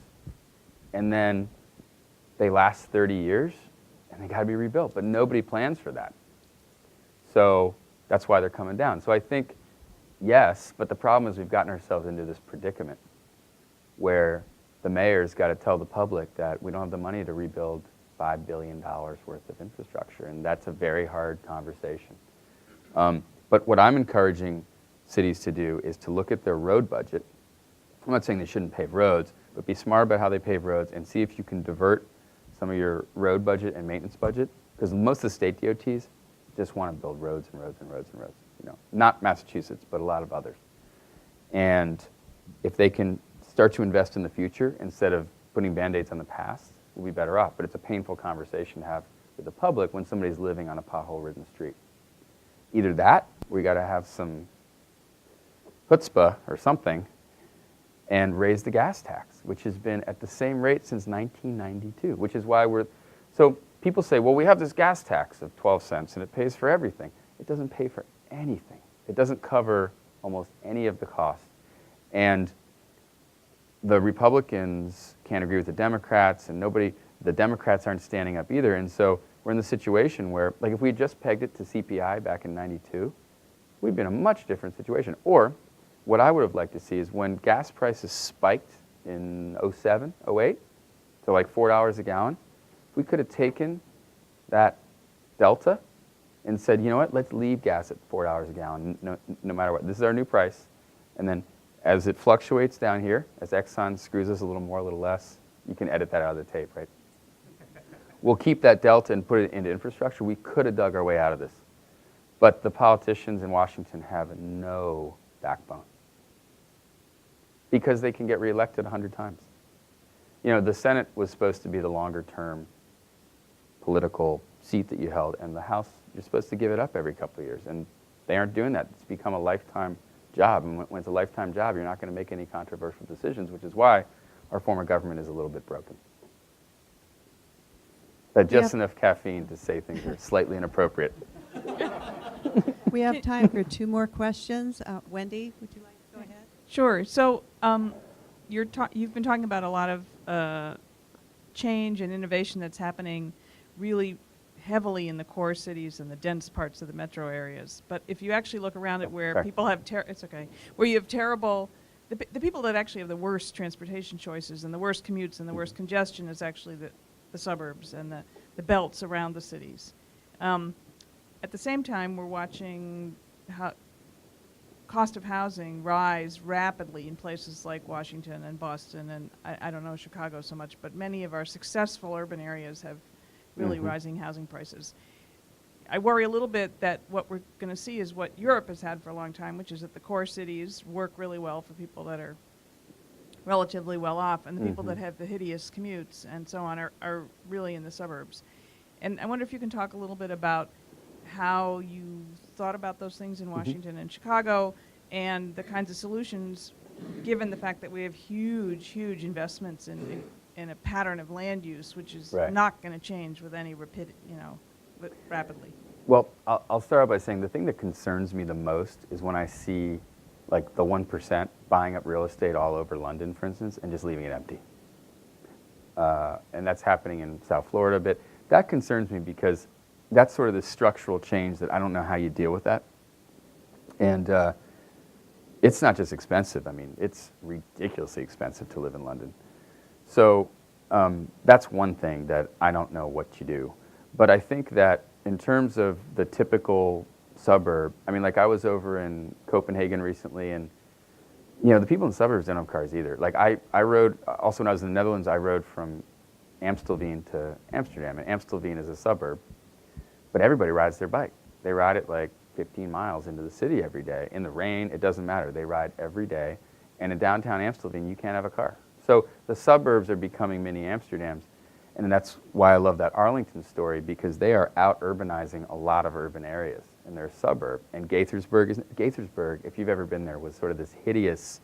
Speaker 1: and then they last 30 years, and they got to be rebuilt. But nobody plans for that. So that's why they're coming down. So I think, yes, but the problem is we've gotten ourselves into this predicament where the mayor's got to tell the public that we don't have the money to rebuild $5 billion worth of infrastructure, and that's a very hard conversation. But what I'm encouraging cities to do is to look at their road budget. I'm not saying they shouldn't pave roads, but be smart about how they pave roads and see if you can divert some of your road budget and maintenance budget, because most of the state DOTs just want to build roads and roads and roads and roads. Not Massachusetts, but a lot of others. And if they can start to invest in the future instead of putting Band-Aids on the past, we'll be better off. But it's a painful conversation to have with the public when somebody's living on a pothole-ridden street. Either that, we got to have some chutzpah or something and raise the gas tax, which has been at the same rate since 1992, which is why so people say, well, we have this gas tax of 12 cents and it pays for everything. It doesn't pay for anything. It doesn't cover almost any of the costs. And the Republicans can't agree with the Democrats, and the Democrats aren't standing up either. And so we're in the situation where, like, if we had just pegged it to CPI back in 92, we'd be in a much different situation. Or what I would have liked to see is when gas prices spiked in 07, 08 to like $4 a gallon, we could have taken that delta and said, you know what, let's leave gas at $4 a gallon no matter what. This is our new price. And then as it fluctuates down here, as Exxon screws us a little more, a little less, you can edit that out of the tape, right? We'll keep that delta and put it into infrastructure. We could have dug our way out of this. But the politicians in Washington have no backbone because they can get reelected 100 times. The Senate was supposed to be the longer-term political seat that you held, and the House, you're supposed to give it up every couple of years, and they aren't doing that. It's become a lifetime job, and when it's a lifetime job, you're not going to make any controversial decisions, which is why our form of government is a little bit broken. But just enough caffeine to say things are slightly inappropriate.
Speaker 2: We have time for 2 more questions. Wendy, would you like to go ahead?
Speaker 10: Sure. So you've been talking about a lot of change and innovation that's happening really heavily in the core cities and the dense parts of the metro areas. But if you actually look around at where people have where you have terrible, the people that actually have the worst transportation choices and the worst commutes and the worst congestion is actually the suburbs and the belts around the cities. At the same time, we're watching cost of housing rise rapidly in places like Washington and Boston, and I don't know Chicago so much, but many of our successful urban areas have really rising housing prices. I worry a little bit that what we're going to see is what Europe has had for a long time, which is that the core cities work really well for people that are relatively well off, and the people that have the hideous commutes and so on are really in the suburbs. And I wonder if you can talk a little bit about how you thought about those things in Washington and Chicago and the kinds of solutions, given the fact that we have huge investments in a pattern of land use, which is not going to change with any rapidly.
Speaker 1: Well, I'll start out by saying the thing that concerns me the most is when I see like the 1% buying up real estate all over London, for instance, and just leaving it empty. And that's happening in South Florida a bit. That concerns me because that's sort of the structural change that I don't know how you deal with that. And it's not just expensive. I mean, it's ridiculously expensive to live in London. So that's one thing that I don't know what you do. But I think that in terms of the typical suburb, I mean, like I was over in Copenhagen recently, and the people in the suburbs don't have cars either. Like I rode, also when I was in the Netherlands, I rode from Amstelveen to Amsterdam, and Amstelveen is a suburb, but everybody rides their bike. They ride it like 15 miles into the city every day. In the rain, it doesn't matter. They ride every day. And in downtown Amsterdam, you can't have a car. So the suburbs are becoming mini Amsterdams. And that's why I love that Arlington story, because they are out urbanizing a lot of urban areas in their suburb. And Gaithersburg, if you've ever been there, was sort of this hideous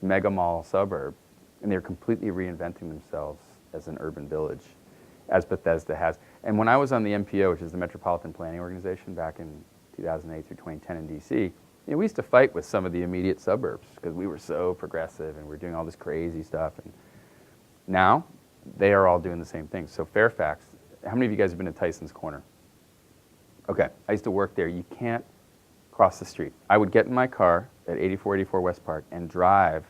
Speaker 1: mega mall suburb. And they're completely reinventing themselves as an urban village, as Bethesda has. And when I was on the MPO, which is the Metropolitan Planning Organization, back in 2008 through 2010 in DC, we used to fight with some of the immediate suburbs because we were so progressive and we were doing all this crazy stuff. And now, they are all doing the same thing. So Fairfax, how many of you guys have been to Tyson's Corner? Okay, I used to work there. You can't cross the street. I would get in my car at 8484 West Park and drive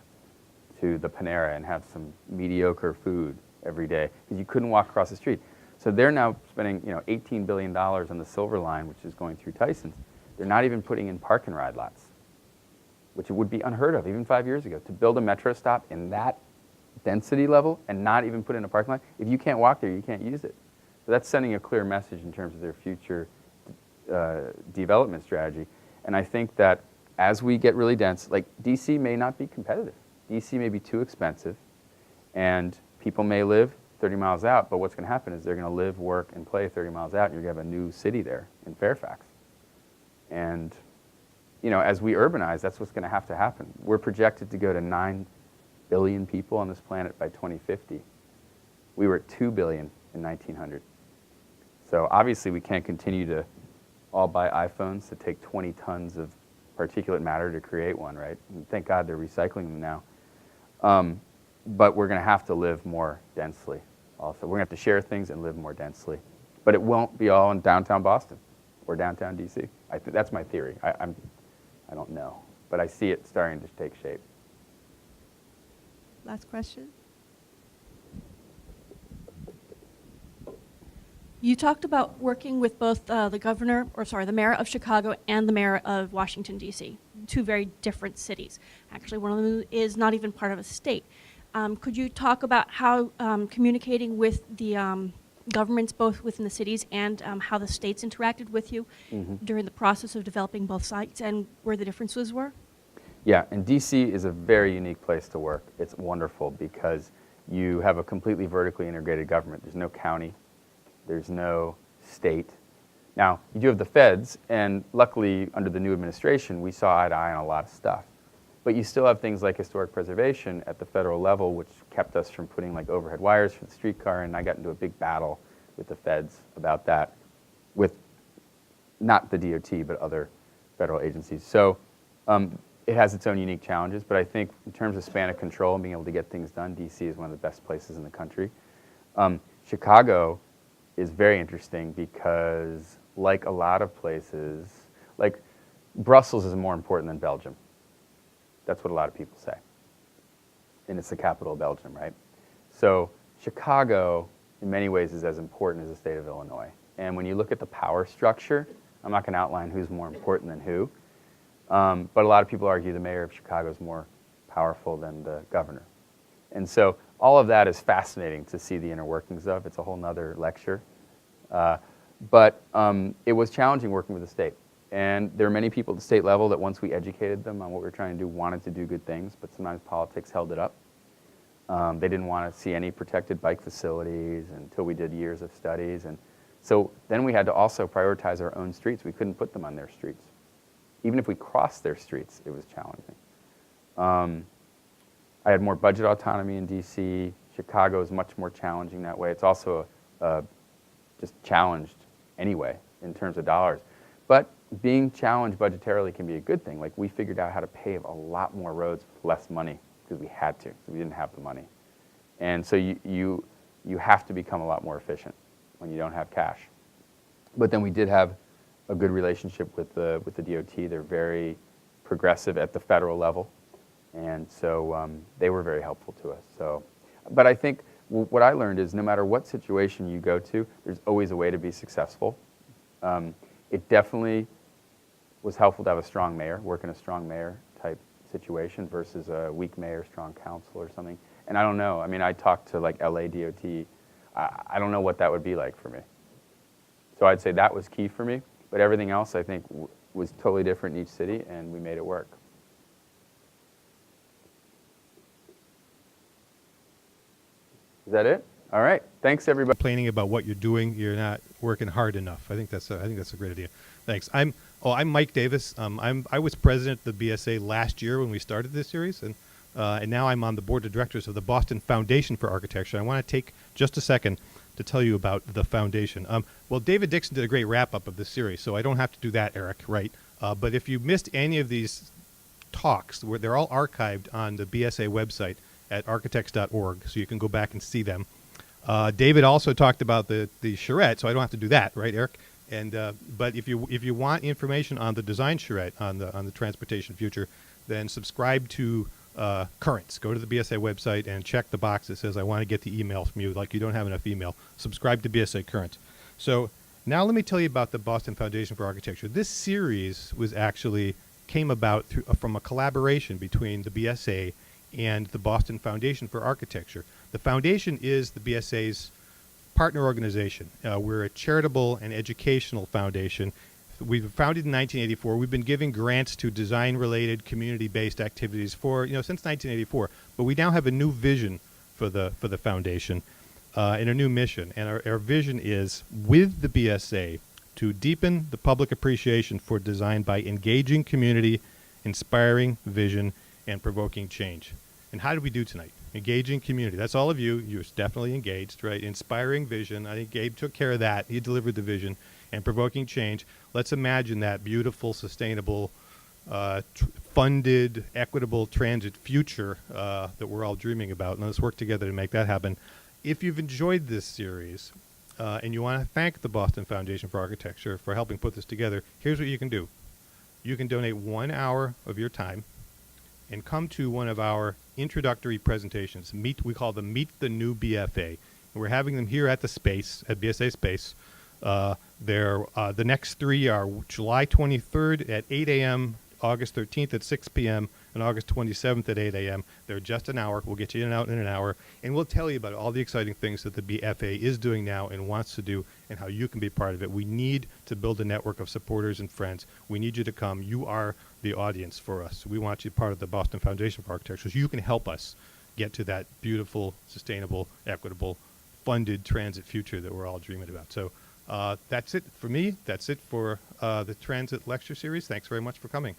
Speaker 1: to the Panera and have some mediocre food every day because you couldn't walk across the street. So they're now spending, $18 billion on the Silver Line, which is going through Tyson's. They're not even putting in park and ride lots, which would be unheard of even 5 years ago. To build a metro stop in that density level and not even put in a parking lot, if you can't walk there, you can't use it. So that's sending a clear message in terms of their future development strategy. And I think that as we get really dense, like DC may not be competitive. DC may be too expensive, and people may live 30 miles out, but what's going to happen is they're going to live, work, and play 30 miles out, and you're going to have a new city there in Fairfax. And, as we urbanize, that's what's going to have to happen. We're projected to go to 9 billion people on this planet by 2050. We were at 2 billion in 1900. So obviously we can't continue to all buy iPhones that take 20 tons of particulate matter to create one, right? And thank God they're recycling them now. But we're going to have to live more densely also. We're going to have to share things and live more densely. But it won't be all in downtown Boston or downtown DC. That's my theory. I don't know. But I see it starting to take shape.
Speaker 2: Last question.
Speaker 11: You talked about working with both the mayor of Chicago and the mayor of Washington, D.C., two very different cities. Actually, one of them is not even part of a state. Could you talk about how communicating with the governments both within the cities and how the states interacted with you during the process of developing both sites and where the differences were?
Speaker 1: Yeah, and DC is a very unique place to work. It's wonderful because you have a completely vertically integrated government. There's no county. There's no state. Now, you do have the feds, and luckily, under the new administration, we saw eye to eye on a lot of stuff. But you still have things like historic preservation at the federal level, which kept us from putting like overhead wires for the streetcar, and I got into a big battle with the feds about that, with not the DOT, but other federal agencies. So it has its own unique challenges, but I think in terms of span of control and being able to get things done, DC is one of the best places in the country. Chicago is very interesting because, like a lot of places, like Brussels is more important than Belgium. That's what a lot of people say. And it's the capital of Belgium, right? So Chicago, in many ways, is as important as the state of Illinois. And when you look at the power structure, I'm not going to outline who's more important than who, but a lot of people argue the mayor of Chicago is more powerful than the governor. And so all of that is fascinating to see the inner workings of. It's a whole nother lecture. But it was challenging working with the state. And there are many people at the state level that once we educated them on what we were trying to do, wanted to do good things, but sometimes politics held it up. They didn't want to see any protected bike facilities until we did years of studies. And so then we had to also prioritize our own streets. We couldn't put them on their streets. Even if we crossed their streets, it was challenging. I had more budget autonomy in DC. Chicago is much more challenging that way. It's also just challenged anyway in terms of dollars. But being challenged budgetarily can be a good thing. Like we figured out how to pave a lot more roads with less money because we had to, because we didn't have the money. And so you have to become a lot more efficient when you don't have cash. But then we did have a good relationship with the DOT. They're very progressive at the federal level. And so they were very helpful to us. So, but I think what I learned is no matter what situation you go to, there's always a way to be successful. It definitely was helpful to have a strong mayor, work in a strong mayor type situation versus a weak mayor, strong council or something. And I don't know. I mean, I talked to like LA DOT. I don't know what that would be like for me. So I'd say that was key for me. But everything else, I think, was totally different in each city, and we made it work. Is that it? All right. Thanks, everybody.
Speaker 12: Complaining about what you're doing, you're not working hard enough. I think that's a great idea. Thanks. I'm Mike Davis. I was president of the BSA last year when we started this series, and now I'm on the board of directors of the Boston Foundation for Architecture. I want to take just a second to tell you about the foundation. Well, David Dixon did a great wrap-up of this series, so I don't have to do that, Eric, right? But if you missed any of these talks, they're all archived on the BSA website at architects.org, so you can go back and see them. David also talked about the charrette, so I don't have to do that, right, Eric? And but if you want information on the design charrette on the transportation future, then subscribe to Currents. Go to the BSA website and check the box that says I want to get the email from you. Like you don't have enough email. Subscribe to BSA Currents. So now let me tell you about the Boston Foundation for Architecture. This series came about from a collaboration between the BSA and the Boston Foundation for Architecture. The foundation is the BSA's partner organization. We're a charitable and educational foundation. We were founded in 1984. We've been giving grants to design-related, community-based activities since 1984. But we now have a new vision for the foundation and a new mission. And our vision is, with the BSA, to deepen the public appreciation for design by engaging community, inspiring vision, and provoking change. And how did we do tonight? Engaging community. That's all of you. You're definitely engaged, right? Inspiring vision. I think Gabe took care of that. He delivered the vision. And provoking change. Let's imagine that beautiful, sustainable, funded, equitable transit future that we're all dreaming about. And let's work together to make that happen. If you've enjoyed this series and you want to thank the Boston Foundation for Architecture for helping put this together, here's what you can do. You can donate 1 hour of your time and come to one of our introductory presentations. We call them Meet the New BFA. And we're having them here at the Space, at BSA Space. The next three are July 23rd at 8 a.m., August 13th at 6 p.m., and August 27th at 8 a.m. They're just an hour. We'll get you in and out in an hour, and we'll tell you about all the exciting things that the BFA is doing now and wants to do and how you can be part of it. We need to build a network of supporters and friends. We need you to come. You are the audience for us. We want you part of the Boston Foundation for Architecture so you can help us get to that beautiful, sustainable, equitable, funded transit future that we're all dreaming about. So that's it for me. That's it for the Transit Lecture Series. Thanks very much for coming.